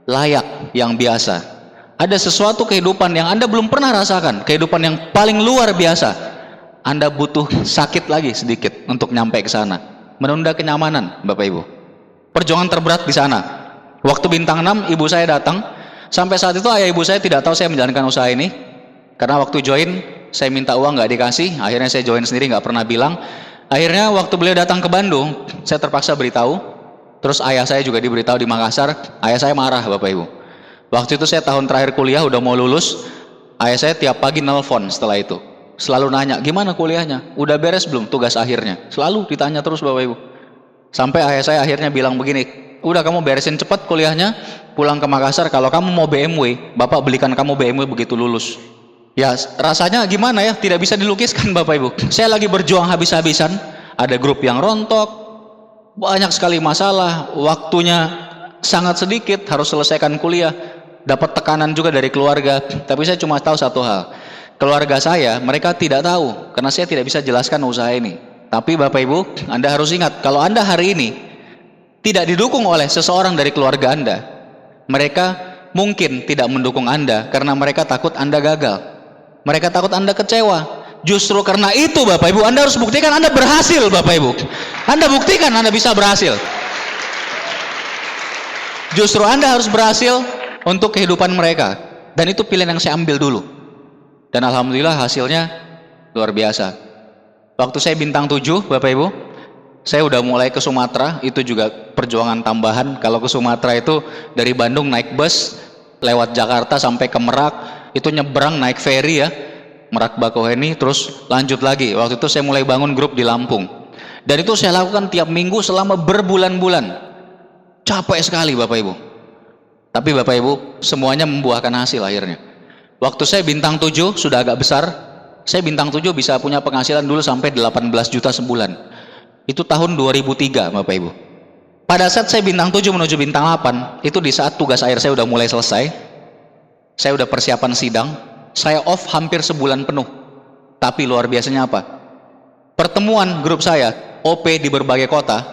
layak, yang biasa. Ada sesuatu kehidupan yang Anda belum pernah rasakan, kehidupan yang paling luar biasa. Anda butuh sakit lagi sedikit untuk nyampe ke sana. Menunda kenyamanan Bapak Ibu. Perjuangan terberat di sana. Waktu bintang 6 ibu saya datang. Sampai saat itu ayah ibu saya tidak tahu saya menjalankan usaha ini. Karena waktu join saya minta uang nggak dikasih. Akhirnya saya join sendiri, nggak pernah bilang. Akhirnya waktu beliau datang ke Bandung, saya terpaksa beritahu. Terus ayah saya juga diberitahu di Makassar. Ayah saya marah Bapak Ibu. Waktu itu saya tahun terakhir kuliah, udah mau lulus. Ayah saya tiap pagi nelpon setelah itu. Selalu nanya, gimana kuliahnya? Udah beres belum tugas akhirnya? Selalu ditanya terus Bapak Ibu. Sampai ayah saya akhirnya bilang begini, udah kamu beresin cepat kuliahnya, pulang ke Makassar, kalau kamu mau BMW, Bapak belikan kamu BMW begitu lulus. Ya rasanya gimana ya, tidak bisa dilukiskan Bapak Ibu. Saya lagi berjuang habis-habisan, ada grup yang rontok, banyak sekali masalah, waktunya sangat sedikit, harus selesaikan kuliah, dapat tekanan juga dari keluarga. Tapi saya cuma tahu satu hal, keluarga saya, mereka tidak tahu, karena saya tidak bisa jelaskan usaha ini. Tapi Bapak Ibu, Anda harus ingat, kalau Anda hari ini tidak didukung oleh seseorang dari keluarga Anda, mereka mungkin tidak mendukung Anda karena mereka takut Anda gagal. Mereka takut Anda kecewa. Justru karena itu Bapak Ibu, Anda harus buktikan Anda berhasil Bapak Ibu. Anda buktikan Anda bisa berhasil. Justru Anda harus berhasil untuk kehidupan mereka. Dan itu pilihan yang saya ambil dulu. Dan alhamdulillah hasilnya luar biasa. Waktu saya bintang 7 Bapak Ibu, saya udah mulai ke Sumatera, itu juga perjuangan tambahan. Kalau ke Sumatera itu dari Bandung naik bus, lewat Jakarta sampai ke Merak, itu nyebrang naik ferry ya, Merak Bakauheni, terus lanjut lagi. Waktu itu saya mulai bangun grup di Lampung, dan itu saya lakukan tiap minggu selama berbulan-bulan. Capek sekali Bapak Ibu, tapi Bapak Ibu semuanya membuahkan hasil akhirnya. Waktu saya bintang 7 sudah agak besar, saya bintang 7 bisa punya penghasilan dulu sampai 18 juta sebulan. Itu tahun 2003 Bapak Ibu. Pada saat saya bintang 7 menuju bintang 8, itu di saat tugas akhir saya udah mulai selesai, saya udah persiapan sidang, saya off hampir sebulan penuh. Tapi luar biasanya apa? Pertemuan grup saya, OP di berbagai kota,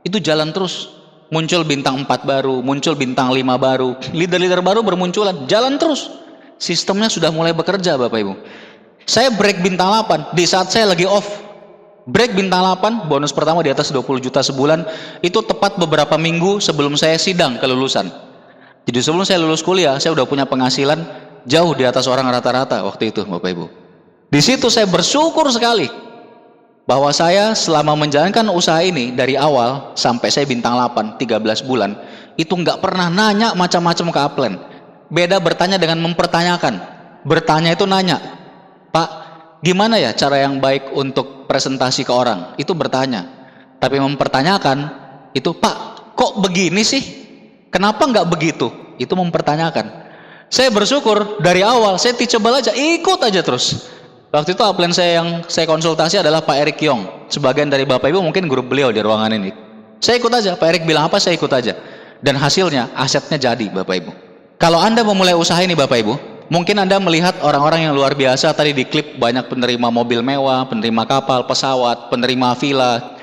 itu jalan terus. Muncul bintang 4 baru, muncul bintang 5 baru, leader-leader baru bermunculan, jalan terus. Sistemnya sudah mulai bekerja Bapak Ibu. Saya break bintang 8 di saat saya lagi off. Break bintang 8, bonus pertama di atas 20 juta sebulan, itu tepat beberapa minggu sebelum saya sidang kelulusan. Jadi sebelum saya lulus kuliah, saya udah punya penghasilan jauh di atas orang rata-rata waktu itu Bapak Ibu. Di situ saya bersyukur sekali bahwa saya selama menjalankan usaha ini dari awal sampai saya bintang 8, 13 bulan, itu nggak pernah nanya macam-macam ke upline. Beda bertanya dengan mempertanyakan. Bertanya itu nanya, Pak, gimana ya cara yang baik untuk presentasi ke orang? Itu bertanya. Tapi mempertanyakan, itu Pak, kok begini sih? Kenapa nggak begitu? Itu mempertanyakan. Saya bersyukur dari awal, saya teachable aja, ikut aja terus. Waktu itu upline saya yang saya konsultasi adalah Pak Erik Yong. Sebagian dari Bapak Ibu mungkin grup beliau di ruangan ini. Saya ikut aja, Pak Erik bilang apa saya ikut aja. Dan hasilnya, asetnya jadi Bapak Ibu. Kalau Anda memulai usaha ini Bapak Ibu, mungkin Anda melihat orang-orang yang luar biasa tadi di klip, banyak penerima mobil mewah, penerima kapal, pesawat, penerima villa.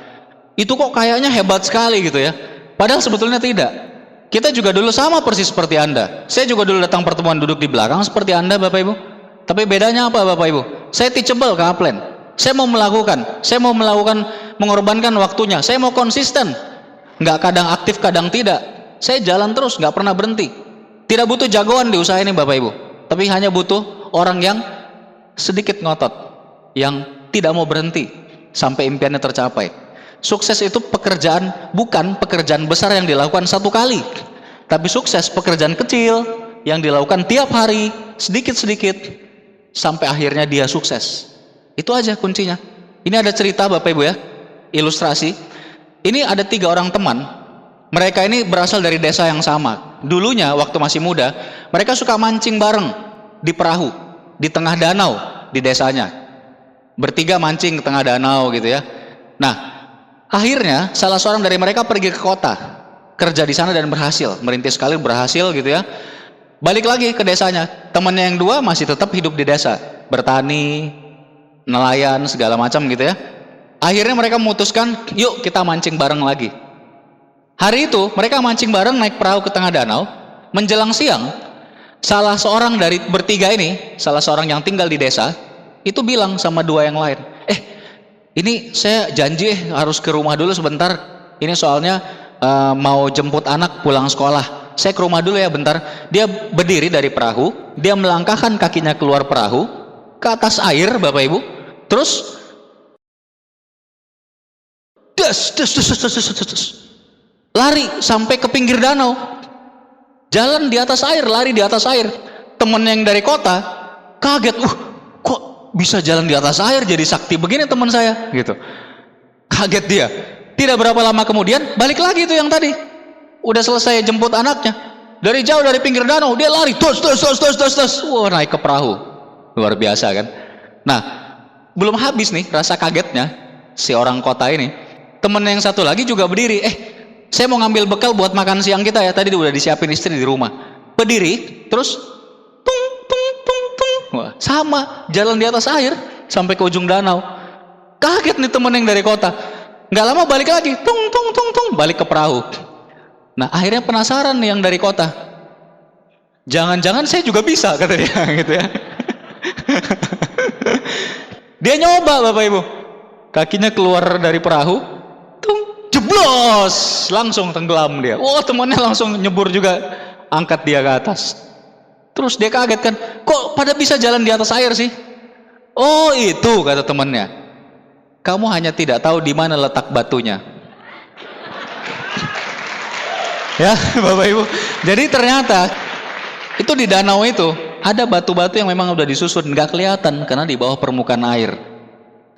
Itu kok kayaknya hebat sekali gitu ya. Padahal sebetulnya tidak. Kita juga dulu sama persis seperti Anda. Saya juga dulu datang pertemuan duduk di belakang seperti Anda Bapak Ibu. Tapi bedanya apa Bapak Ibu? Saya teachable ke upline. Saya mau melakukan, mengorbankan waktunya. Saya mau konsisten. Nggak kadang aktif, kadang tidak. Saya jalan terus, nggak pernah berhenti. Tidak butuh jagoan di usaha ini Bapak Ibu. Tapi hanya butuh orang yang sedikit ngotot. Yang tidak mau berhenti sampai impiannya tercapai. Sukses itu pekerjaan, bukan pekerjaan besar yang dilakukan satu kali. Tapi sukses pekerjaan kecil yang dilakukan tiap hari, sedikit-sedikit, sampai akhirnya dia sukses. Itu aja kuncinya. Ini ada cerita Bapak Ibu ya, ilustrasi. Ini ada 3 orang teman. Mereka ini berasal dari desa yang sama. Dulunya waktu masih muda, mereka suka mancing bareng di perahu di tengah danau di desanya. Bertiga mancing ke tengah danau gitu ya. Nah, akhirnya salah seorang dari mereka pergi ke kota, kerja di sana dan berhasil, merintis karir berhasil gitu ya. Balik lagi ke desanya, temannya yang 2 masih tetap hidup di desa, bertani, nelayan, segala macam gitu ya. Akhirnya mereka memutuskan, yuk kita mancing bareng lagi. Hari itu mereka mancing bareng naik perahu ke tengah danau. Menjelang siang, salah seorang dari bertiga ini, salah seorang yang tinggal di desa, itu bilang sama 2 yang lain, ini saya janji harus ke rumah dulu sebentar. Ini soalnya mau jemput anak pulang sekolah. Saya ke rumah dulu ya bentar. Dia berdiri dari perahu, dia melangkahkan kakinya keluar perahu ke atas air Bapak Ibu, terus lari sampai ke pinggir danau, jalan di atas air, lari di atas air. Temen yang dari kota kaget, kok bisa jalan di atas air, jadi sakti begini teman saya gitu. Kaget dia. Tidak berapa lama kemudian balik lagi itu yang tadi. Udah selesai jemput anaknya, dari jauh dari pinggir danau dia lari, tos. Wah, naik ke perahu. Luar biasa kan. Nah, belum habis nih rasa kagetnya si orang kota ini. Temen yang satu lagi juga berdiri, saya mau ngambil bekal buat makan siang kita ya, tadi udah disiapin istri di rumah. Berdiri terus tung. Wah, sama, jalan di atas air sampai ke ujung danau. Kaget nih temen yang dari kota. Nggak lama balik lagi, tung, balik ke perahu. Nah, akhirnya penasaran nih yang dari kota. Jangan-jangan saya juga bisa, kata dia gitu ya. Dia nyoba Bapak Ibu. Kakinya keluar dari perahu, tung, jeblos, langsung tenggelam dia. Wah, temannya langsung nyebur juga, angkat dia ke atas. Terus dia kaget kan, kok pada bisa jalan di atas air sih? Oh, itu kata temannya. Kamu hanya tidak tahu di mana letak batunya. Ya Bapak Ibu, jadi ternyata Itu di danau itu ada batu-batu yang memang udah disusun, nggak kelihatan karena di bawah permukaan air.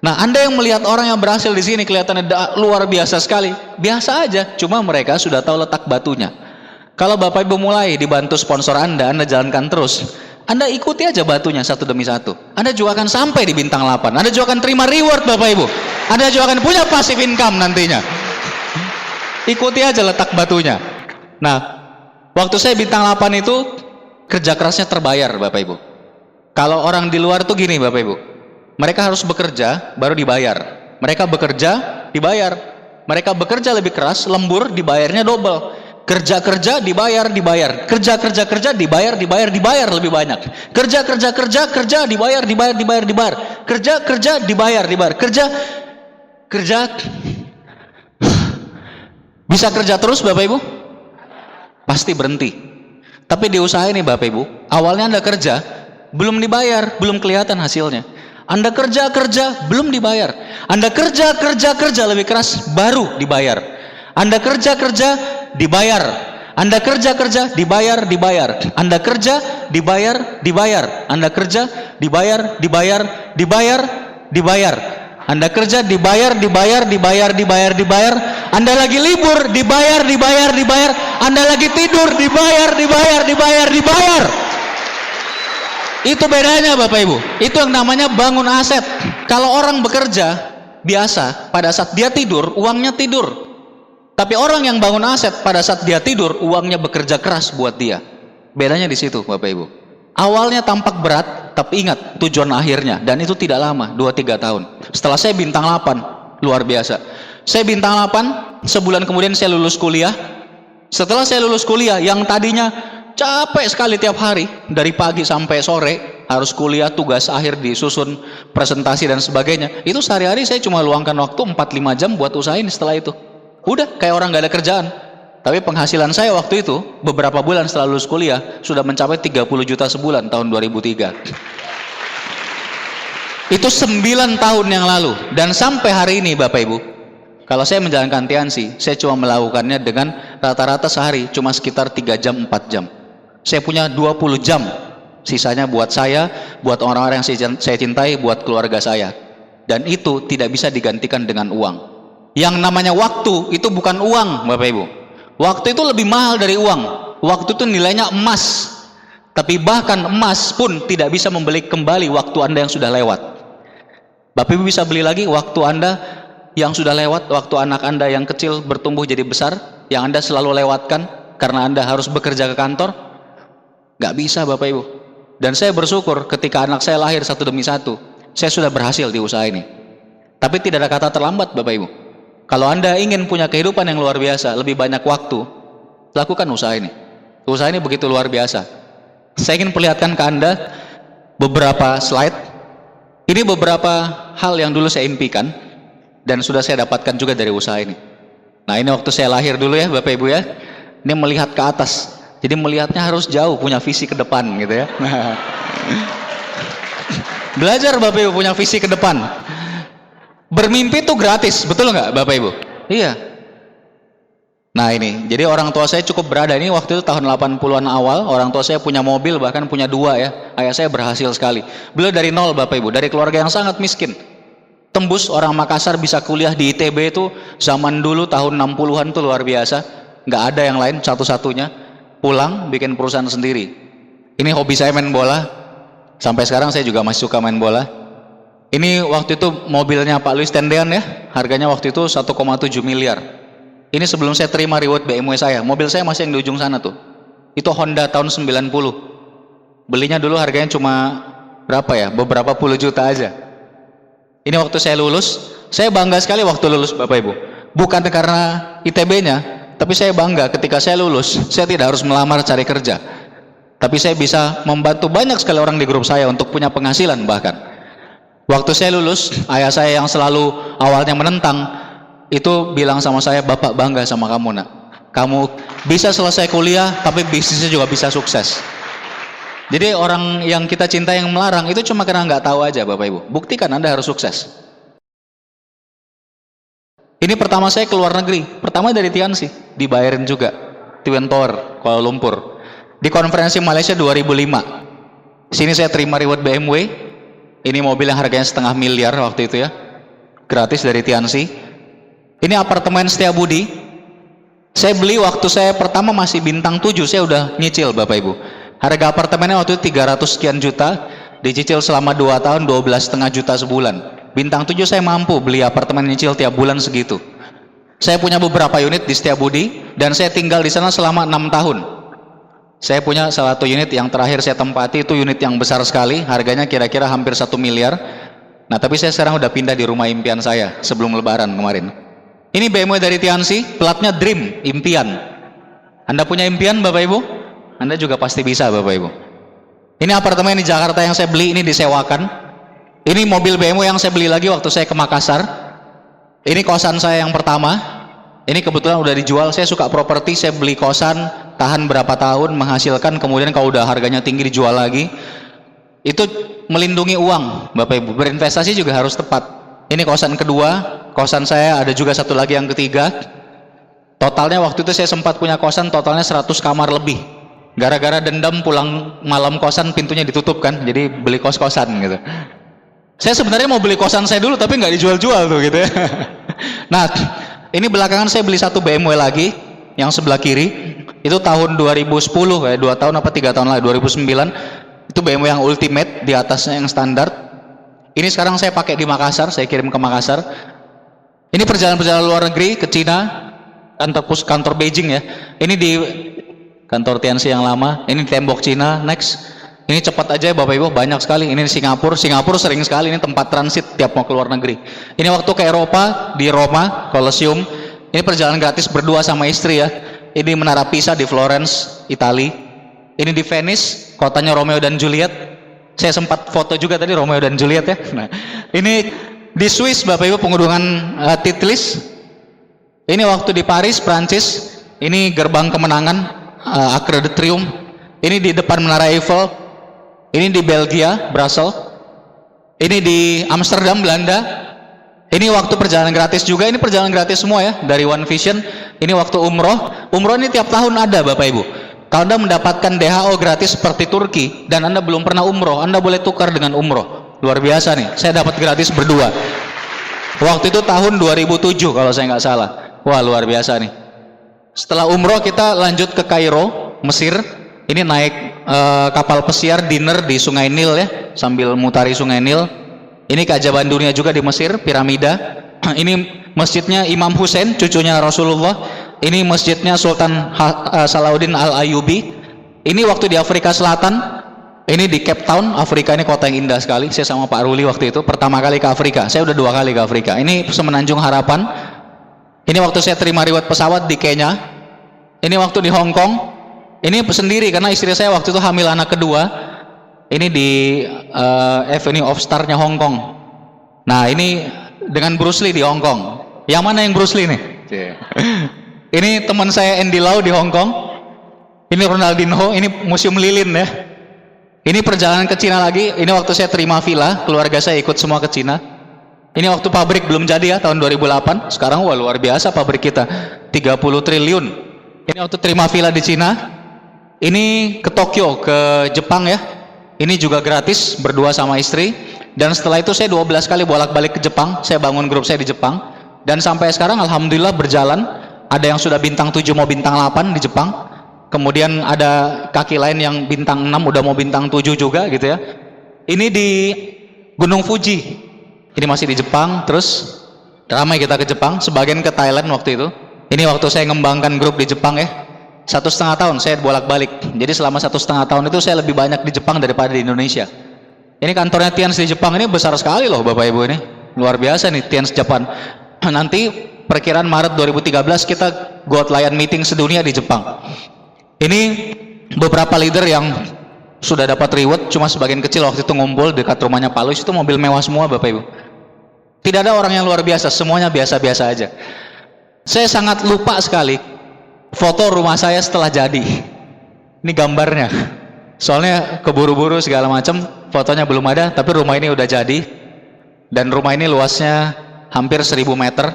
Nah, Anda yang melihat orang yang berhasil di sini kelihatannya luar biasa sekali, biasa aja, cuma mereka sudah tahu letak batunya. Kalau Bapak Ibu mulai dibantu sponsor Anda jalankan terus, Anda ikuti aja batunya satu demi satu. Anda juga akan sampai di bintang 8. Anda juga akan terima reward Bapak Ibu. Anda juga akan punya passive income nantinya. Ikuti aja letak batunya. Nah, waktu saya bintang 8 itu kerja kerasnya terbayar Bapak Ibu. Kalau orang di luar tuh gini Bapak Ibu, mereka harus bekerja baru dibayar. Mereka bekerja dibayar. Mereka bekerja lebih keras, lembur, dibayarnya double. Kerja dibayar. Kerja dibayar lebih banyak. Kerja dibayar. Kerja dibayar. Kerja bisa kerja terus Bapak Ibu? Pasti berhenti. Tapi di usaha ini Bapak Ibu, awalnya Anda kerja belum dibayar, belum kelihatan hasilnya. Anda kerja belum dibayar. Anda kerja lebih keras baru dibayar. Anda kerja dibayar. Anda kerja dibayar. Anda kerja dibayar. Anda kerja dibayar. Anda kerja dibayar. Anda lagi libur dibayar. Anda lagi tidur dibayar. Itu bedanya Bapak Ibu. Itu yang namanya bangun aset. Kalau orang bekerja biasa, pada saat dia tidur uangnya tidur. Tapi orang yang bangun aset pada saat dia tidur uangnya bekerja keras buat dia. Bedanya di situ Bapak Ibu. Awalnya tampak berat, tapi ingat tujuan akhirnya, dan itu tidak lama, 2-3 tahun. Setelah saya bintang 8, luar biasa. Saya bintang 8, sebulan kemudian saya lulus kuliah. Setelah saya lulus kuliah, yang tadinya capek sekali tiap hari, dari pagi sampai sore, harus kuliah, tugas akhir disusun, presentasi dan sebagainya. Itu sehari-hari saya cuma luangkan waktu 4-5 jam buat usaha ini setelah itu. Udah kayak orang gak ada kerjaan. Tapi penghasilan saya waktu itu, beberapa bulan setelah lulus kuliah, sudah mencapai 30 juta sebulan tahun 2003. Itu 9 tahun yang lalu. Dan sampai hari ini Bapak Ibu, kalau saya menjalankan Tiansi, saya cuma melakukannya dengan rata-rata sehari cuma sekitar 3 jam 4 jam. Saya punya 20 jam, sisanya buat saya, buat orang-orang yang saya cintai, buat keluarga saya. Dan itu tidak bisa digantikan dengan uang. Yang namanya waktu itu bukan uang Bapak Ibu. Waktu itu lebih mahal dari uang. Waktu itu nilainya emas. Tapi bahkan emas pun tidak bisa membeli kembali waktu Anda yang sudah lewat. Bapak Ibu bisa beli lagi waktu Anda yang sudah lewat, waktu anak Anda yang kecil bertumbuh jadi besar, yang Anda selalu lewatkan karena Anda harus bekerja ke kantor. Gak bisa Bapak Ibu. Dan saya bersyukur ketika anak saya lahir satu demi satu, saya sudah berhasil di usaha ini. Tapi tidak ada kata terlambat Bapak Ibu. Kalau Anda ingin punya kehidupan yang luar biasa, lebih banyak waktu, lakukan usaha ini. Usaha ini begitu luar biasa. Saya ingin perlihatkan ke Anda beberapa slide. Ini beberapa hal yang dulu saya impikan dan sudah saya dapatkan juga dari usaha ini. Nah, ini waktu saya lahir dulu ya Bapak Ibu ya. Ini melihat ke atas. Jadi melihatnya harus jauh, punya visi ke depan gitu ya. Belajar Bapak Ibu punya visi ke depan. Bermimpi itu gratis, betul nggak Bapak Ibu? Iya. Nah ini, jadi orang tua saya cukup berada. Ini waktu itu tahun 80-an awal, orang tua saya punya mobil, bahkan punya 2 ya. Ayah saya berhasil sekali. Beliau dari nol Bapak Ibu, dari keluarga yang sangat miskin. Tembus orang Makassar bisa kuliah di ITB itu zaman dulu tahun 60-an tuh luar biasa. Nggak ada yang lain, satu-satunya. Pulang bikin perusahaan sendiri. Ini hobi saya main bola. Sampai sekarang saya juga masih suka main bola. Ini waktu itu mobilnya Pak Luis Tendean ya. Harganya waktu itu 1,7 miliar. Ini sebelum saya terima reward BMW saya. Mobil saya masih yang di ujung sana tuh. Itu Honda tahun 90. Belinya dulu harganya cuma berapa ya? Beberapa puluh juta aja. Ini waktu saya lulus. Saya bangga sekali waktu lulus Bapak Ibu. Bukan karena ITB-nya. Tapi saya bangga ketika saya lulus, saya tidak harus melamar cari kerja. Tapi saya bisa membantu banyak sekali orang di grup saya untuk punya penghasilan bahkan. Waktu saya lulus, ayah saya yang selalu awalnya menentang, itu bilang sama saya, "Bapak bangga sama kamu nak. Kamu bisa selesai kuliah, tapi bisnisnya juga bisa sukses." Jadi orang yang kita cinta yang melarang, itu cuma karena nggak tahu aja Bapak Ibu. Buktikan Anda harus sukses. Ini pertama saya keluar negeri, pertama dari Tiansi, dibayarin juga, Twin Tower, Kuala Lumpur. Di konferensi Malaysia 2005. Sini saya terima reward BMW. Ini mobil yang harganya 1,5 miliar waktu itu ya. Gratis dari Tianxi. Ini apartemen Setiabudi. Saya beli waktu saya pertama masih bintang 7. Saya udah nyicil Bapak Ibu. Harga apartemennya waktu itu 300 sekian juta. Dicicil selama 2 tahun 12,5 juta sebulan. Bintang 7 saya mampu beli apartemen nyicil tiap bulan segitu. Saya punya beberapa unit di Setiabudi dan saya tinggal di sana selama 6 tahun. Saya punya salah satu unit yang terakhir saya tempati, itu unit yang besar sekali, harganya kira-kira hampir 1 miliar. Nah, tapi saya sekarang udah pindah di rumah impian saya sebelum lebaran kemarin. Ini BMW dari Tianxi, platnya Dream, impian. Anda punya impian Bapak Ibu? Anda juga pasti bisa Bapak Ibu. Ini apartemen di Jakarta yang saya beli, ini disewakan. Ini mobil BMW yang saya beli lagi waktu saya ke Makassar. Ini kosan saya yang pertama. Ini kebetulan udah dijual. Saya suka properti, saya beli kosan, tahan berapa tahun, menghasilkan, kemudian kalau udah harganya tinggi dijual lagi. Itu melindungi uang Bapak Ibu. Berinvestasi juga harus tepat. Ini kosan kedua, kosan saya ada juga satu lagi yang ketiga. Totalnya waktu itu saya sempat punya kosan totalnya 100 kamar lebih. Gara-gara dendam pulang malam kosan pintunya ditutup kan, jadi beli kos-kosan gitu. Saya sebenarnya mau beli kosan saya dulu tapi nggak dijual-jual tuh gitu ya. Nah, ini belakangan saya beli satu BMW lagi yang sebelah kiri. Itu tahun 2010 ya, 2 tahun apa 3 tahun lalu, 2009. Itu BMW yang ultimate, di atasnya yang standar. Ini sekarang saya pakai di Makassar, saya kirim ke Makassar. Ini perjalanan-perjalanan luar negeri ke Cina, kantor Beijing ya. Ini di kantor Tianxi yang lama, ini tembok Cina. Next, ini cepat aja ya Bapak Ibu, banyak sekali. Ini di Singapura sering sekali, ini tempat transit tiap mau ke luar negeri. Ini waktu ke Eropa, di Roma, Colosseum. Ini perjalanan gratis berdua sama istri ya. Ini Menara Pisa di Florence, Italia. Ini di Venice, kotanya Romeo dan Juliet. Saya sempat foto juga tadi Romeo dan Juliet ya. Nah, ini di Swiss Bapak Ibu, pengunjungan Titlis. Ini waktu di Paris, Prancis. Ini gerbang kemenangan, Arc de Triomphe. Ini di depan Menara Eiffel. Ini di Belgia, Brussels. Ini di Amsterdam, Belanda. Ini waktu perjalanan gratis juga. Ini perjalanan gratis semua ya, dari One Vision. Ini waktu umroh. Umroh ini tiap tahun ada Bapak Ibu. Kalau Anda mendapatkan DHO gratis seperti Turki dan Anda belum pernah umroh, Anda boleh tukar dengan umroh. Luar biasa nih. Saya dapat gratis berdua. Waktu itu tahun 2007 kalau saya nggak salah. Wah, luar biasa nih. Setelah umroh kita lanjut ke Kairo, Mesir. Ini naik kapal pesiar dinner di Sungai Nil ya, sambil mutari Sungai Nil. Ini keajaiban dunia juga di Mesir, piramida. Ini masjidnya Imam Hussein, cucunya Rasulullah. Ini masjidnya Sultan Salahuddin Al-Ayyubi. Ini waktu di Afrika Selatan. Ini di Cape Town, Afrika. Ini kota yang indah sekali. Saya sama Pak Ruli waktu itu pertama kali ke Afrika. Saya udah 2 kali ke Afrika. Ini Semenanjung Harapan. Ini waktu saya terima reward pesawat di Kenya. Ini waktu di Hong Kong. Ini sendiri karena istri saya waktu itu hamil anak kedua. Ini di Avenue of Star-nya Hong Kong. Nah, ini dengan Bruce Lee di Hong Kong. Yang mana yang Bruce Lee nih? Ini teman saya Andy Lau di Hong Kong. Ini Ronaldinho. Ini Museum Lilin ya. Ini perjalanan ke Cina lagi. Ini waktu saya terima villa, keluarga saya ikut semua ke Cina. Ini waktu pabrik belum jadi ya, tahun 2008. Sekarang wah luar biasa pabrik kita, 30 triliun. Ini waktu terima villa di Cina. Ini ke Tokyo, ke Jepang ya. Ini juga gratis berdua sama istri. Dan setelah itu saya 12 kali bolak-balik ke Jepang. Saya bangun grup saya di Jepang. Dan sampai sekarang alhamdulillah berjalan. Ada yang sudah bintang 7 mau bintang 8 di Jepang. Kemudian ada kaki lain yang bintang 6 udah mau bintang 7 juga gitu ya. Ini di Gunung Fuji. Ini masih di Jepang. Terus ramai kita ke Jepang. Sebagian ke Thailand waktu itu. Ini waktu saya ngembangkan grup di Jepang ya. 1,5 tahun saya bolak-balik. Jadi selama 1,5 tahun itu saya lebih banyak di Jepang daripada di Indonesia. Ini kantornya Tianxi di Jepang. Ini besar sekali loh Bapak Ibu ini. Luar biasa nih Tianxi Jepang. Nanti perkiraan Maret 2013 kita go lion meeting sedunia di Jepang. Ini beberapa leader yang sudah dapat reward, cuma sebagian kecil waktu itu ngumpul dekat rumahnya Pak Luis. Itu mobil mewah semua Bapak Ibu. Tidak ada orang yang luar biasa, semuanya biasa-biasa aja. Saya sangat lupa sekali foto rumah saya setelah jadi. Ini gambarnya. Soalnya keburu-buru segala macam, fotonya belum ada, tapi rumah ini udah jadi. Dan rumah ini luasnya hampir 1000 meter.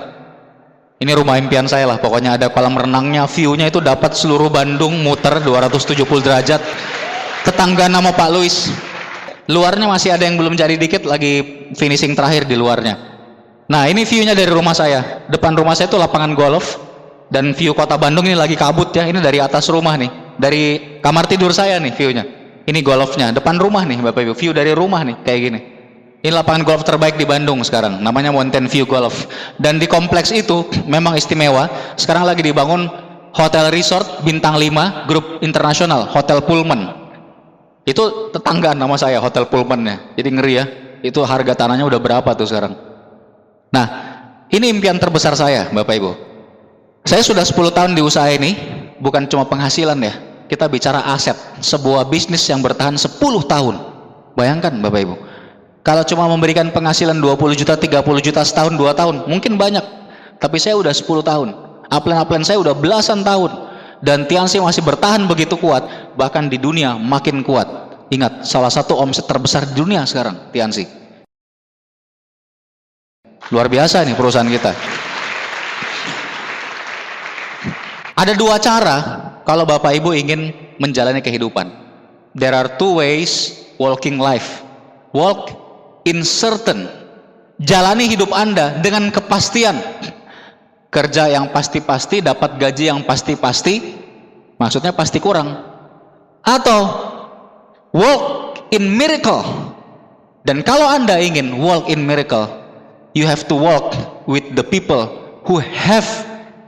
Ini rumah impian saya lah, pokoknya ada kolam renangnya, view-nya itu dapat seluruh Bandung, muter 270 derajat. Tetangga nama Pak Luis. Luarnya masih ada yang belum jadi dikit, lagi finishing terakhir di luarnya. Nah, ini view-nya dari rumah saya. Depan rumah saya itu lapangan golf, dan view kota Bandung ini lagi kabut ya. Ini dari atas rumah nih, dari kamar tidur saya nih view-nya. Ini golfnya, depan rumah nih Bapak Ibu, view dari rumah nih, kayak gini. Ini lapangan golf terbaik di Bandung sekarang, namanya Mountain View Golf. Dan di kompleks itu memang istimewa. Sekarang lagi dibangun hotel resort bintang 5 grup internasional, Hotel Pullman. Itu tetanggaan nama saya, Hotel Pullman-nya. Jadi ngeri ya. Itu harga tanahnya udah berapa tuh sekarang. Nah, ini impian terbesar saya, Bapak Ibu. Saya sudah 10 tahun di usaha ini, bukan cuma penghasilan ya. Kita bicara aset, sebuah bisnis yang bertahan 10 tahun. Bayangkan Bapak Ibu. Kalau cuma memberikan penghasilan 20 juta, 30 juta setahun, 2 tahun, mungkin banyak. Tapi saya udah 10 tahun. Upline saya udah belasan tahun. Dan Tiansi masih bertahan begitu kuat. Bahkan di dunia makin kuat. Ingat, salah satu omset terbesar di dunia sekarang, Tiansi. Luar biasa nih perusahaan kita. Ada 2 cara kalau Bapak Ibu ingin menjalani kehidupan. There are 2 ways walking life. Walk in certain, jalani hidup Anda dengan kepastian. Kerja yang pasti-pasti, dapat gaji yang pasti-pasti, maksudnya pasti kurang. Atau walk in miracle. Dan kalau Anda ingin walk in miracle, you have to walk with the people who have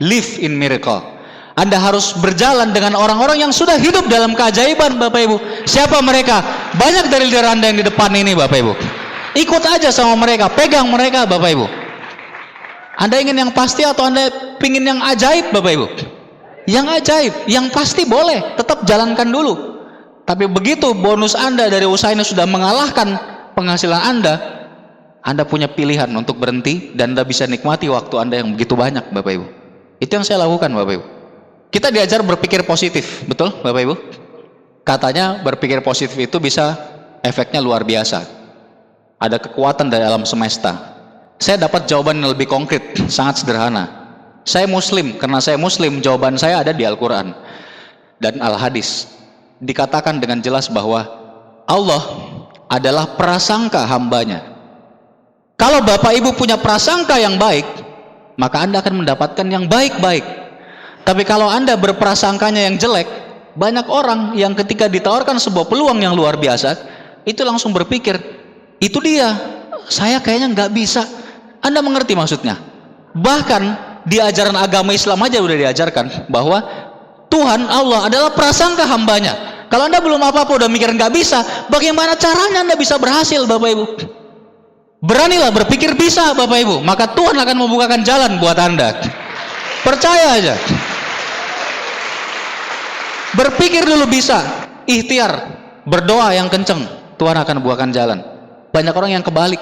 lived in miracle. Anda harus berjalan dengan orang-orang yang sudah hidup dalam keajaiban, Bapak Ibu. Siapa mereka? Banyak dari leader Anda yang di depan ini, Bapak Ibu. Ikut aja sama mereka, pegang mereka Bapak Ibu. Anda ingin yang pasti atau Anda ingin yang ajaib Bapak Ibu? Yang ajaib, yang pasti boleh, tetap jalankan dulu. Tapi begitu bonus Anda dari usaha ini sudah mengalahkan penghasilan Anda punya pilihan untuk berhenti dan Anda bisa nikmati waktu Anda yang begitu banyak Bapak Ibu. Itu yang saya lakukan Bapak Ibu. Kita diajar berpikir positif, betul Bapak Ibu? Katanya berpikir positif itu bisa efeknya luar biasa. Ada kekuatan dari alam semesta. Saya dapat jawaban yang lebih konkret, sangat sederhana. Saya Muslim, karena saya Muslim, jawaban saya ada di Al-Quran dan Al-Hadis. Dikatakan dengan jelas bahwa Allah adalah prasangka hambanya. Kalau Bapak Ibu punya prasangka yang baik, maka Anda akan mendapatkan yang baik-baik. Tapi kalau Anda berprasangkanya yang jelek, banyak orang yang ketika ditawarkan sebuah peluang yang luar biasa, itu langsung berpikir, itu dia, saya kayaknya nggak bisa. Anda mengerti maksudnya? Bahkan di ajaran agama Islam aja udah diajarkan bahwa Tuhan Allah adalah prasangka hambanya. Kalau Anda belum apa-apa udah mikir nggak bisa, bagaimana caranya Anda bisa berhasil Bapak Ibu? Beranilah berpikir bisa Bapak Ibu, maka Tuhan akan membukakan jalan buat Anda. Percaya aja. Berpikir dulu bisa, ikhtiar, berdoa yang kenceng, Tuhan akan bukakan jalan. Banyak orang yang kebalik,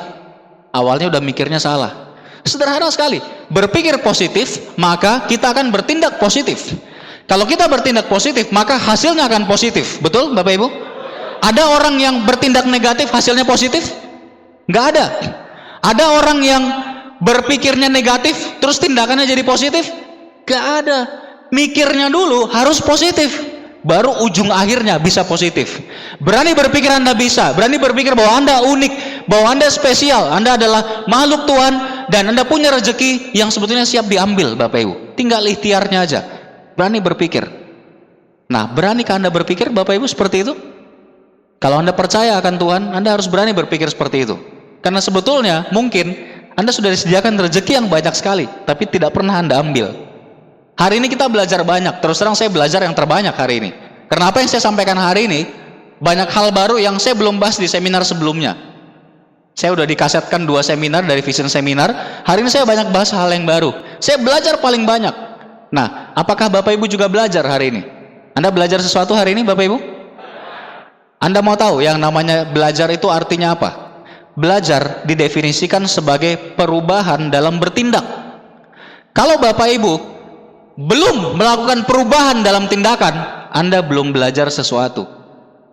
awalnya udah mikirnya salah. Sederhana sekali, berpikir positif maka kita akan bertindak positif. Kalau kita bertindak positif maka hasilnya akan positif. Betul Bapak Ibu? Ada orang yang bertindak negatif hasilnya positif? Nggak ada. Ada orang yang berpikirnya negatif terus tindakannya jadi positif? Nggak ada. Mikirnya dulu harus positif, baru ujung akhirnya bisa positif. Berani berpikir Anda bisa, berani berpikir bahwa Anda unik, bahwa Anda spesial, Anda adalah makhluk Tuhan dan Anda punya rezeki yang sebetulnya siap diambil Bapak Ibu. Tinggal ikhtiarnya aja. Berani berpikir. Nah, beranikah Anda berpikir Bapak Ibu seperti itu? Kalau Anda percaya akan Tuhan, Anda harus berani berpikir seperti itu. Karena sebetulnya mungkin Anda sudah disediakan rezeki yang banyak sekali, tapi tidak pernah Anda ambil. Hari ini kita belajar banyak, terus terang saya belajar yang terbanyak hari ini. Karena apa yang saya sampaikan hari ini, banyak hal baru yang saya belum bahas di seminar sebelumnya. Saya udah dikasetkan 2 seminar dari Vision Seminar, hari ini saya banyak bahas hal yang baru. Saya belajar paling banyak. Nah, apakah Bapak Ibu juga belajar hari ini? Anda belajar sesuatu hari ini Bapak Ibu? Anda mau tahu yang namanya belajar itu artinya apa? Belajar didefinisikan sebagai perubahan dalam bertindak. Kalau Bapak Ibu belum melakukan perubahan dalam tindakan, Anda belum belajar sesuatu.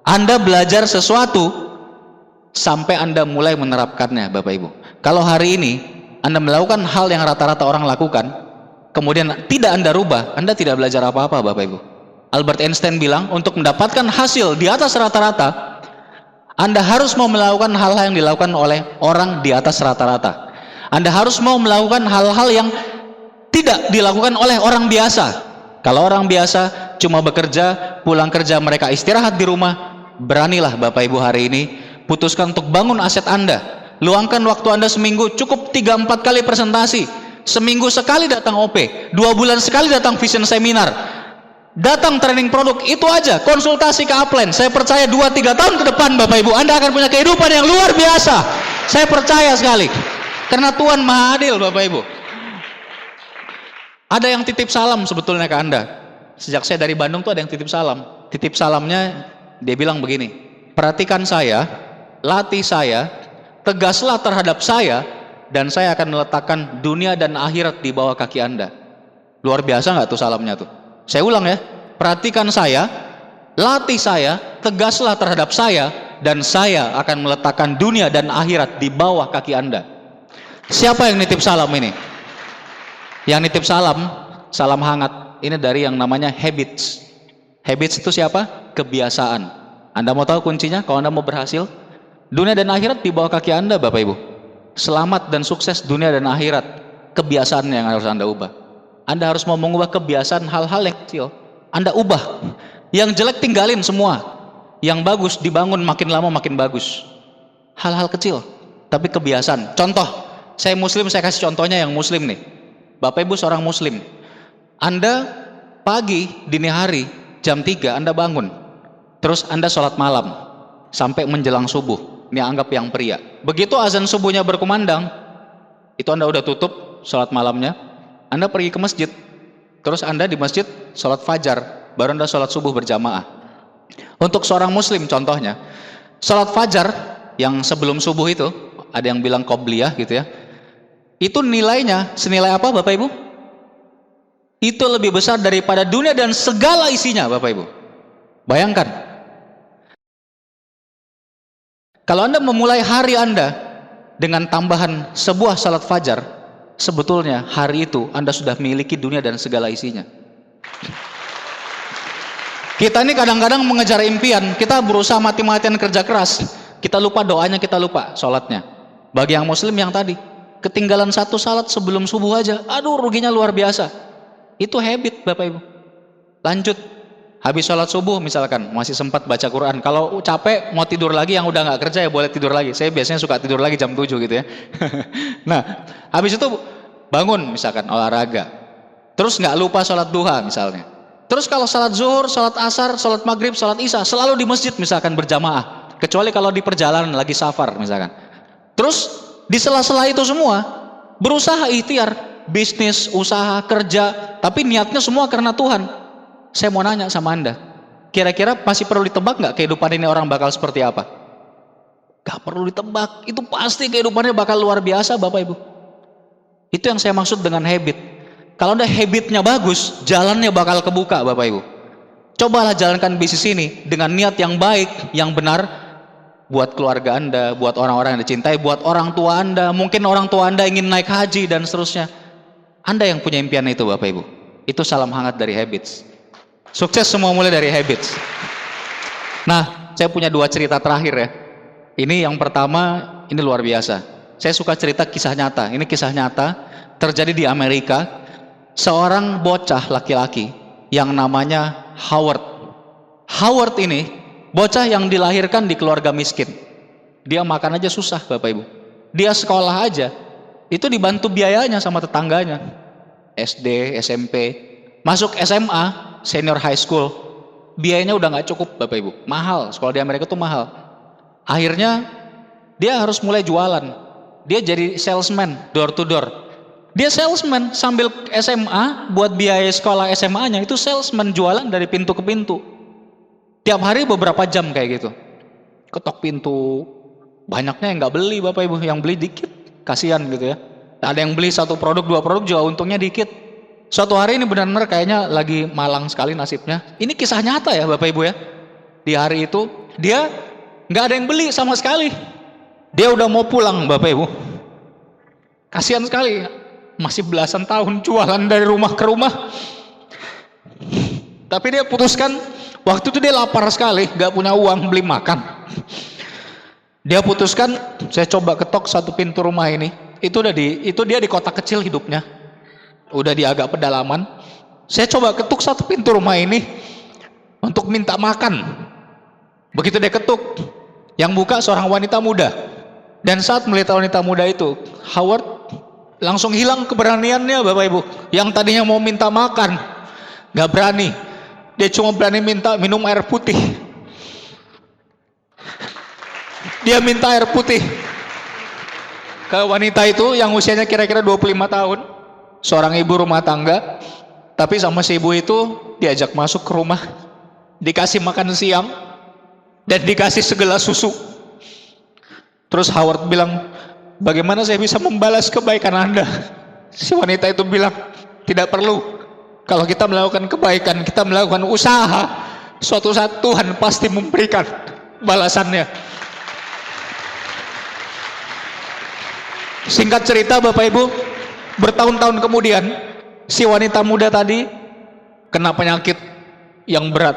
Anda belajar sesuatu sampai Anda mulai menerapkannya Bapak Ibu. Kalau hari ini Anda melakukan hal yang rata-rata orang lakukan, kemudian tidak Anda rubah, Anda tidak belajar apa-apa, Bapak Ibu. Albert Einstein bilang, untuk mendapatkan hasil di atas rata-rata, Anda harus mau melakukan hal-hal yang dilakukan oleh orang di atas rata-rata. Anda harus mau melakukan hal-hal yang tidak dilakukan oleh orang biasa. Kalau orang biasa cuma bekerja, pulang kerja mereka istirahat di rumah, beranilah Bapak Ibu hari ini putuskan untuk bangun aset Anda. Luangkan waktu Anda seminggu, cukup 3-4 kali presentasi, seminggu sekali datang OP, 2 bulan sekali datang vision seminar, datang training produk, itu aja. Konsultasi ke upline. Saya percaya 2-3 tahun ke depan Bapak Ibu Anda akan punya kehidupan yang luar biasa. Saya percaya sekali, karena Tuhan Maha Adil Bapak Ibu. Ada yang titip salam sebetulnya ke Anda. Sejak saya dari Bandung tuh ada yang titip salam. Titip salamnya dia bilang begini, perhatikan saya, latih saya, tegaslah terhadap saya, dan saya akan meletakkan dunia dan akhirat di bawah kaki Anda. Luar biasa nggak tuh salamnya tuh? Saya ulang ya, perhatikan saya, latih saya, tegaslah terhadap saya, dan saya akan meletakkan dunia dan akhirat di bawah kaki Anda. Siapa yang nitip salam ini? Yang nitip salam, salam hangat, ini dari yang namanya habits. Habits itu siapa? Kebiasaan. Anda mau tahu kuncinya kalau Anda mau berhasil? Dunia dan akhirat di bawah kaki Anda Bapak Ibu. Selamat dan sukses dunia dan akhirat. Kebiasaan yang harus Anda ubah. Anda harus mau mengubah kebiasaan hal-hal yang kecil. Anda ubah. Yang jelek tinggalin semua. Yang bagus dibangun makin lama makin bagus. Hal-hal kecil, tapi kebiasaan. Contoh, saya muslim, saya kasih contohnya yang muslim nih. Bapak Ibu seorang muslim, Anda pagi dini hari jam 3 Anda bangun, terus Anda sholat malam sampai menjelang subuh. Ini anggap yang pria. Begitu azan subuhnya berkumandang, itu Anda udah tutup sholat malamnya, Anda pergi ke masjid, terus Anda di masjid sholat fajar, baru Anda sholat subuh berjamaah. Untuk seorang muslim contohnya, sholat fajar yang sebelum subuh itu, ada yang bilang qobliyah gitu ya, itu nilainya senilai apa Bapak Ibu? Itu lebih besar daripada dunia dan segala isinya Bapak Ibu. Bayangkan, kalau Anda memulai hari Anda dengan tambahan sebuah salat fajar, sebetulnya hari itu Anda sudah memiliki dunia dan segala isinya. Kita ini kadang-kadang mengejar impian, kita berusaha mati-matian kerja keras, kita lupa doanya, kita lupa sholatnya. Bagi yang muslim yang tadi, ketinggalan satu salat sebelum subuh aja, aduh ruginya luar biasa. Itu habit Bapak Ibu. Lanjut, habis sholat subuh misalkan masih sempat baca Quran, kalau capek mau tidur lagi, yang udah nggak kerja ya boleh tidur lagi. Saya biasanya suka tidur lagi jam 7 gitu ya. Nah habis itu bangun misalkan olahraga, terus nggak lupa sholat duha misalnya, terus kalau sholat zuhur, sholat asar, sholat maghrib, sholat isya selalu di masjid misalkan berjamaah, kecuali kalau di perjalanan lagi safar misalkan. Terus di sela-sela itu semua berusaha ikhtiar, bisnis, usaha, kerja, tapi niatnya semua karena Tuhan. Saya mau nanya sama Anda, kira-kira masih perlu ditebak nggak kehidupan ini orang bakal seperti apa? Gak perlu ditebak, itu pasti kehidupannya bakal luar biasa Bapak Ibu. Itu yang saya maksud dengan habit. Kalau Anda habitnya bagus, jalannya bakal kebuka Bapak Ibu. Cobalah jalankan bisnis ini dengan niat yang baik, yang benar, buat keluarga Anda, buat orang-orang yang dicintai, buat orang tua Anda. Mungkin orang tua Anda ingin naik haji dan seterusnya. Anda yang punya impian itu Bapak Ibu. Itu salam hangat dari habits. Sukses semua mulai dari habits. Nah, saya punya 2 cerita terakhir ya. Ini yang pertama, ini luar biasa. Saya suka cerita kisah nyata. Ini kisah nyata terjadi di Amerika. Seorang bocah laki-laki yang namanya Howard. Howard ini bocah yang dilahirkan di keluarga miskin. Dia makan aja susah Bapak Ibu. Dia sekolah aja itu dibantu biayanya sama tetangganya. SD, SMP, masuk SMA, senior high school, biayanya udah nggak cukup Bapak Ibu. Mahal, sekolah di Amerika tuh mahal. Akhirnya dia harus mulai jualan. Dia jadi salesman, door to door. Dia salesman sambil SMA, buat biaya sekolah SMA-nya itu salesman, jualan dari pintu ke pintu. Tiap hari beberapa jam kayak gitu, ketok pintu. Banyaknya yang nggak beli Bapak Ibu, yang beli dikit, kasihan gitu ya. Ada yang beli 1 produk 2 produk juga untungnya dikit. Suatu hari ini benar-benar kayaknya lagi malang sekali nasibnya. Ini kisah nyata ya Bapak Ibu ya. Di hari itu dia nggak ada yang beli sama sekali. Dia udah mau pulang Bapak Ibu. Kasihan sekali. masih belasan tahun jualan dari rumah ke rumah. Tapi dia putuskan, waktu itu dia lapar sekali, gak punya uang beli makan. Dia putuskan, saya coba ketok satu pintu rumah ini. Itu dia di kota kecil hidupnya, udah di agak pedalaman. Saya coba ketuk satu pintu rumah ini untuk minta makan. Begitu dia ketuk, yang buka seorang wanita muda. Dan saat melihat wanita muda itu, Howard langsung hilang keberaniannya, Bapak Ibu. Yang tadinya mau minta makan, gak berani. Dia cuma berani minta minum air putih. Dia minta air putih ke wanita itu yang usianya kira-kira 25 tahun, seorang ibu rumah tangga. Tapi sama si ibu itu diajak masuk ke rumah, dikasih makan siang, dan dikasih segelas susu. Terus Howard bilang, bagaimana saya bisa membalas kebaikan Anda? Si wanita itu bilang, tidak perlu. Kalau kita melakukan kebaikan, kita melakukan usaha, suatu saat Tuhan pasti memberikan balasannya. Singkat cerita Bapak Ibu, bertahun-tahun kemudian si wanita muda tadi kena penyakit yang berat,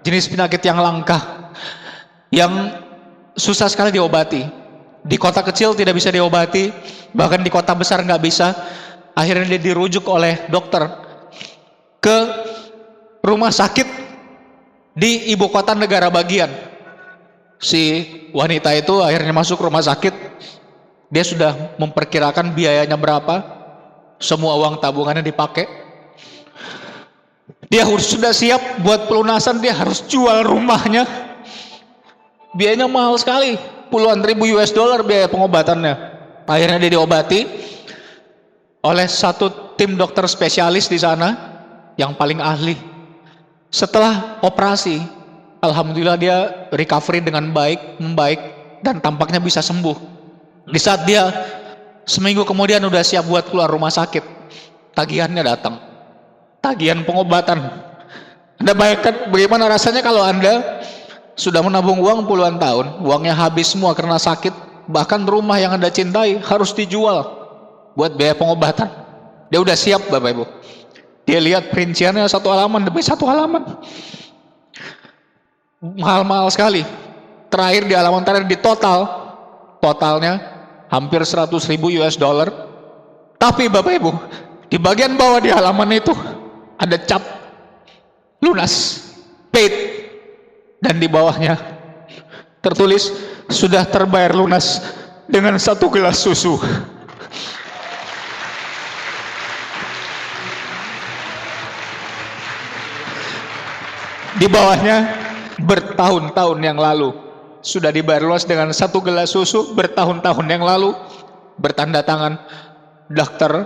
jenis penyakit yang langka, yang susah sekali diobati. Di kota kecil tidak bisa diobati, bahkan di kota besar nggak bisa. Akhirnya dia dirujuk oleh dokter ke rumah sakit di ibu kota negara bagian. Si wanita itu akhirnya masuk rumah sakit. Dia sudah memperkirakan biayanya berapa, semua uang tabungannya dipakai. Dia sudah siap buat pelunasan, dia harus jual rumahnya. Biayanya mahal sekali, puluhan ribu US dollar biaya pengobatannya. Akhirnya dia diobati oleh satu tim dokter spesialis di sana yang paling ahli. Setelah operasi, alhamdulillah dia recovery dengan baik, membaik, dan tampaknya bisa sembuh. Di saat dia seminggu kemudian udah siap buat keluar rumah sakit, tagihannya datang, tagihan pengobatan. Anda bayangkan bagaimana rasanya kalau Anda sudah menabung uang puluhan tahun, uangnya habis semua karena sakit, bahkan rumah yang Anda cintai harus dijual buat biaya pengobatan. Dia udah siap Bapak Ibu. Dia lihat perinciannya satu halaman demi satu halaman, mahal-mahal sekali. Terakhir di halaman terakhir di totalnya hampir 100.000 US dollar. Tapi Bapak Ibu, di bagian bawah di halaman itu ada cap lunas, paid, dan di bawahnya tertulis sudah terbayar lunas dengan satu gelas susu. Di bawahnya bertahun-tahun yang lalu sudah dibayar lunas dengan satu gelas susu, bertahun-tahun yang lalu, bertanda tangan Dr.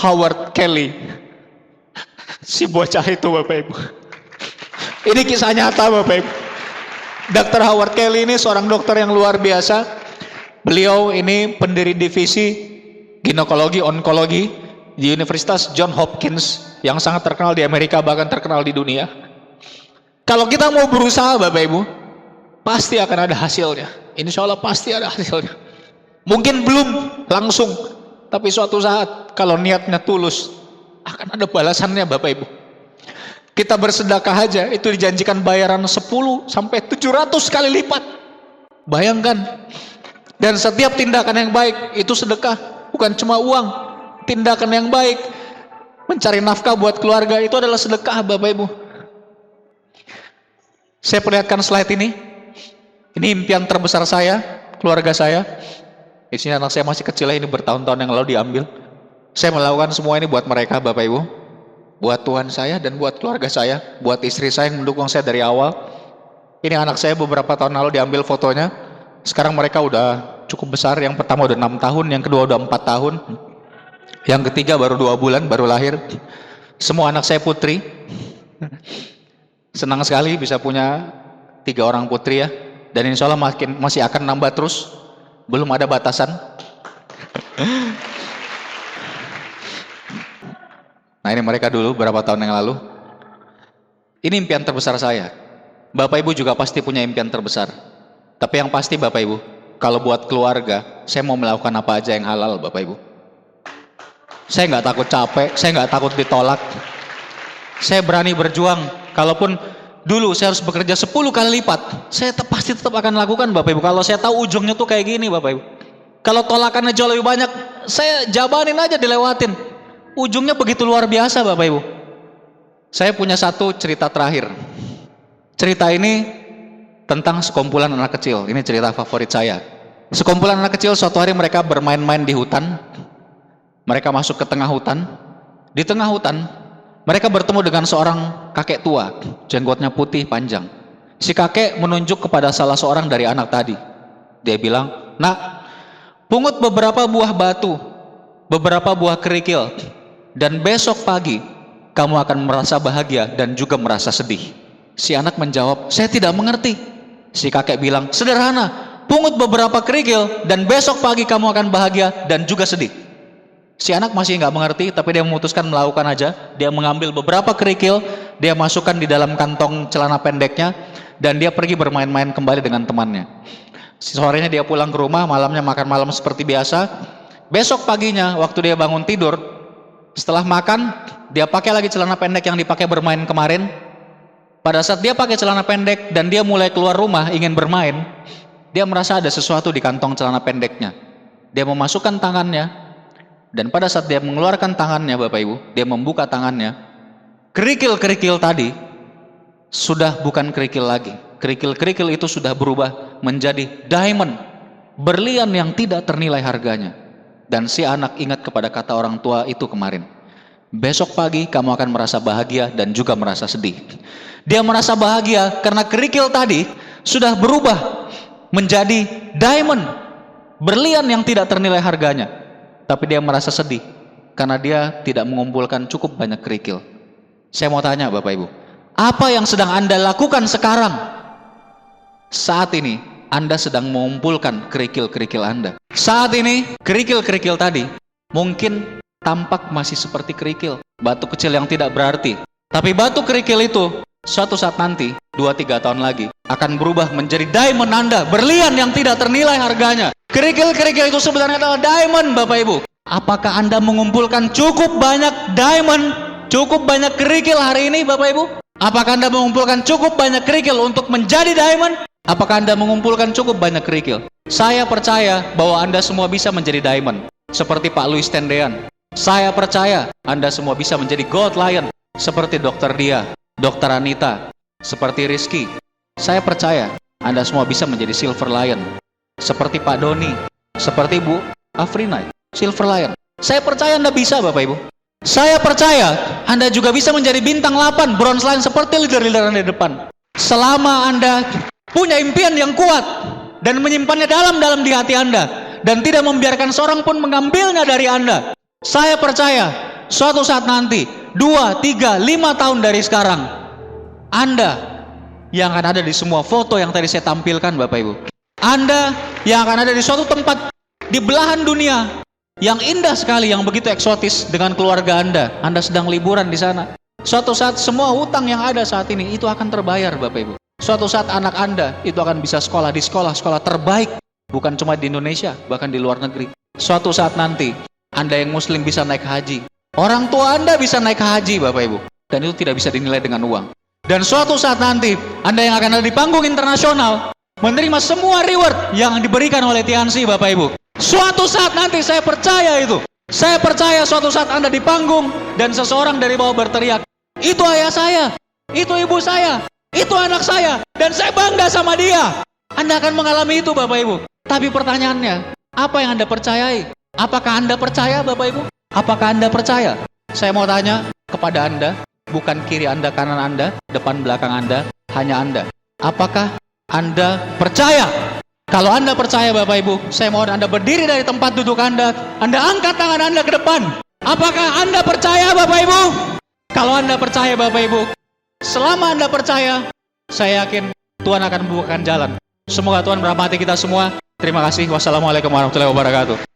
Howard Kelly. Si bocah itu Bapak Ibu. Ini kisah nyata Bapak Ibu. Dr. Howard Kelly ini seorang dokter yang luar biasa. Beliau ini pendiri divisi ginekologi onkologi di Universitas Johns Hopkins yang sangat terkenal di Amerika, bahkan terkenal di dunia. Kalau kita mau berusaha Bapak Ibu, pasti akan ada hasilnya. Insya Allah pasti ada hasilnya. Mungkin belum langsung, tapi suatu saat kalau niatnya tulus akan ada balasannya Bapak Ibu. Kita bersedekah aja itu dijanjikan bayaran 10 sampai 700 kali lipat. Bayangkan. Dan setiap tindakan yang baik itu sedekah, bukan cuma uang. Tindakan yang baik, mencari nafkah buat keluarga, itu adalah sedekah Bapak Ibu. Saya perlihatkan slide ini. Ini impian terbesar saya, keluarga saya. Di sini anak saya masih kecil, ini bertahun-tahun yang lalu diambil. Saya melakukan semua ini buat mereka Bapak Ibu, buat Tuhan saya dan buat keluarga saya, buat istri saya yang mendukung saya dari awal. Ini anak saya beberapa tahun lalu diambil fotonya. Sekarang mereka udah cukup besar. Yang pertama udah 6 tahun, yang kedua udah 4 tahun, yang ketiga baru 2 bulan, baru lahir. Semua anak saya putri. Senang sekali bisa punya 3 orang putri ya. Dan insya Allah masih akan nambah terus. Belum ada batasan. Nah ini mereka dulu berapa tahun yang lalu. Ini impian terbesar saya. Bapak Ibu juga pasti punya impian terbesar. Tapi yang pasti Bapak Ibu, kalau buat keluarga, saya mau melakukan apa aja yang halal Bapak Ibu. Saya nggak takut capek, saya nggak takut ditolak. Saya berani berjuang. Kalaupun dulu saya harus bekerja 10 kali lipat, saya pasti tetap akan lakukan Bapak Ibu. Kalau saya tahu ujungnya tuh kayak gini Bapak Ibu. Kalau tolakannya jauh lebih banyak, saya jabanin aja dilewatin. Ujungnya begitu luar biasa Bapak Ibu. Saya punya satu cerita terakhir. Cerita ini tentang sekumpulan anak kecil. Ini cerita favorit saya. Sekumpulan anak kecil suatu hari mereka bermain-main di hutan. Mereka masuk ke tengah hutan. Di tengah hutan mereka bertemu dengan seorang kakek tua, jenggotnya putih panjang. Si kakek menunjuk kepada salah seorang dari anak tadi. Dia bilang, "Nak, pungut beberapa buah batu, beberapa buah kerikil, dan besok pagi kamu akan merasa bahagia dan juga merasa sedih." Si anak menjawab, "Saya tidak mengerti." Si kakek bilang, "Sederhana, pungut beberapa kerikil dan besok pagi kamu akan bahagia dan juga sedih." Si anak masih nggak mengerti, tapi dia memutuskan melakukan aja. Dia mengambil beberapa kerikil, dia masukkan di dalam kantong celana pendeknya, dan dia pergi bermain-main kembali dengan temannya. Sorenya dia pulang ke rumah, malamnya makan malam seperti biasa. Besok paginya, waktu dia bangun tidur, setelah makan, dia pakai lagi celana pendek yang dipakai bermain kemarin. Pada saat dia pakai celana pendek dan dia mulai keluar rumah ingin bermain, dia merasa ada sesuatu di kantong celana pendeknya. Dia memasukkan tangannya. Dan pada saat dia mengeluarkan tangannya Bapak Ibu, dia membuka tangannya, kerikil-kerikil tadi sudah bukan kerikil lagi. Kerikil-kerikil itu sudah berubah menjadi diamond, berlian yang tidak ternilai harganya. Dan si anak ingat kepada kata orang tua itu kemarin, besok pagi kamu akan merasa bahagia dan juga merasa sedih. Dia merasa bahagia karena kerikil tadi sudah berubah menjadi diamond, berlian yang tidak ternilai harganya. Tapi dia merasa sedih karena dia tidak mengumpulkan cukup banyak kerikil. Saya mau tanya Bapak Ibu, apa yang sedang Anda lakukan sekarang? Saat ini Anda sedang mengumpulkan kerikil-kerikil Anda. Saat ini kerikil-kerikil tadi mungkin tampak masih seperti kerikil, batu kecil yang tidak berarti. Tapi batu kerikil itu suatu saat nanti 2-3 tahun lagi akan berubah menjadi diamond Anda, berlian yang tidak ternilai harganya. Kerikil-kerikil itu sebenarnya adalah diamond Bapak Ibu. Apakah Anda mengumpulkan cukup banyak diamond, cukup banyak kerikil hari ini Bapak Ibu? Apakah Anda mengumpulkan cukup banyak kerikil untuk menjadi diamond? Apakah Anda mengumpulkan cukup banyak kerikil? Saya percaya bahwa Anda semua bisa menjadi diamond, seperti Pak Louis Tendean. Saya percaya Anda semua bisa menjadi gold lion, seperti Dr. Dia, Dr. Anita, seperti Rizky. Saya percaya Anda semua bisa menjadi silver lion, seperti Pak Doni, seperti Bu Afrina, silver lion. Saya percaya Anda bisa Bapak Ibu. Saya percaya Anda juga bisa menjadi bintang 8, bronze lion, seperti leader-leader Anda di depan. Selama Anda punya impian yang kuat dan menyimpannya dalam-dalam di hati Anda, dan tidak membiarkan seorang pun mengambilnya dari Anda. Saya percaya suatu saat nanti 2, 3, 5 tahun dari sekarang, Anda yang akan ada di semua foto yang tadi saya tampilkan Bapak Ibu. Anda yang akan ada di suatu tempat di belahan dunia yang indah sekali, yang begitu eksotis dengan keluarga Anda. Anda sedang liburan di sana. Suatu saat semua hutang yang ada saat ini itu akan terbayar Bapak Ibu. Suatu saat anak Anda itu akan bisa sekolah di sekolah-sekolah terbaik, bukan cuma di Indonesia, bahkan di luar negeri. Suatu saat nanti Anda yang muslim bisa naik haji. Orang tua Anda bisa naik haji Bapak Ibu. Dan itu tidak bisa dinilai dengan uang. Dan suatu saat nanti Anda yang akan ada di panggung internasional menerima semua reward yang diberikan oleh TNC Bapak Ibu. Suatu saat nanti saya percaya itu. Saya percaya suatu saat Anda di panggung dan seseorang dari bawah berteriak, "Itu ayah saya, itu ibu saya, itu anak saya, dan saya bangga sama dia." Anda akan mengalami itu Bapak Ibu. Tapi pertanyaannya, apa yang Anda percayai? Apakah Anda percaya Bapak Ibu? Apakah Anda percaya? Saya mau tanya kepada Anda, bukan kiri Anda, kanan Anda, depan belakang Anda, hanya Anda. Apakah Anda percaya? Kalau Anda percaya Bapak Ibu, saya mohon Anda berdiri dari tempat duduk Anda angkat tangan Anda ke depan. Apakah Anda percaya Bapak Ibu? Kalau Anda percaya Bapak Ibu, selama Anda percaya, saya yakin Tuhan akan membukakan jalan. Semoga Tuhan merahmati kita semua. Terima kasih. Wassalamualaikum warahmatullahi wabarakatuh.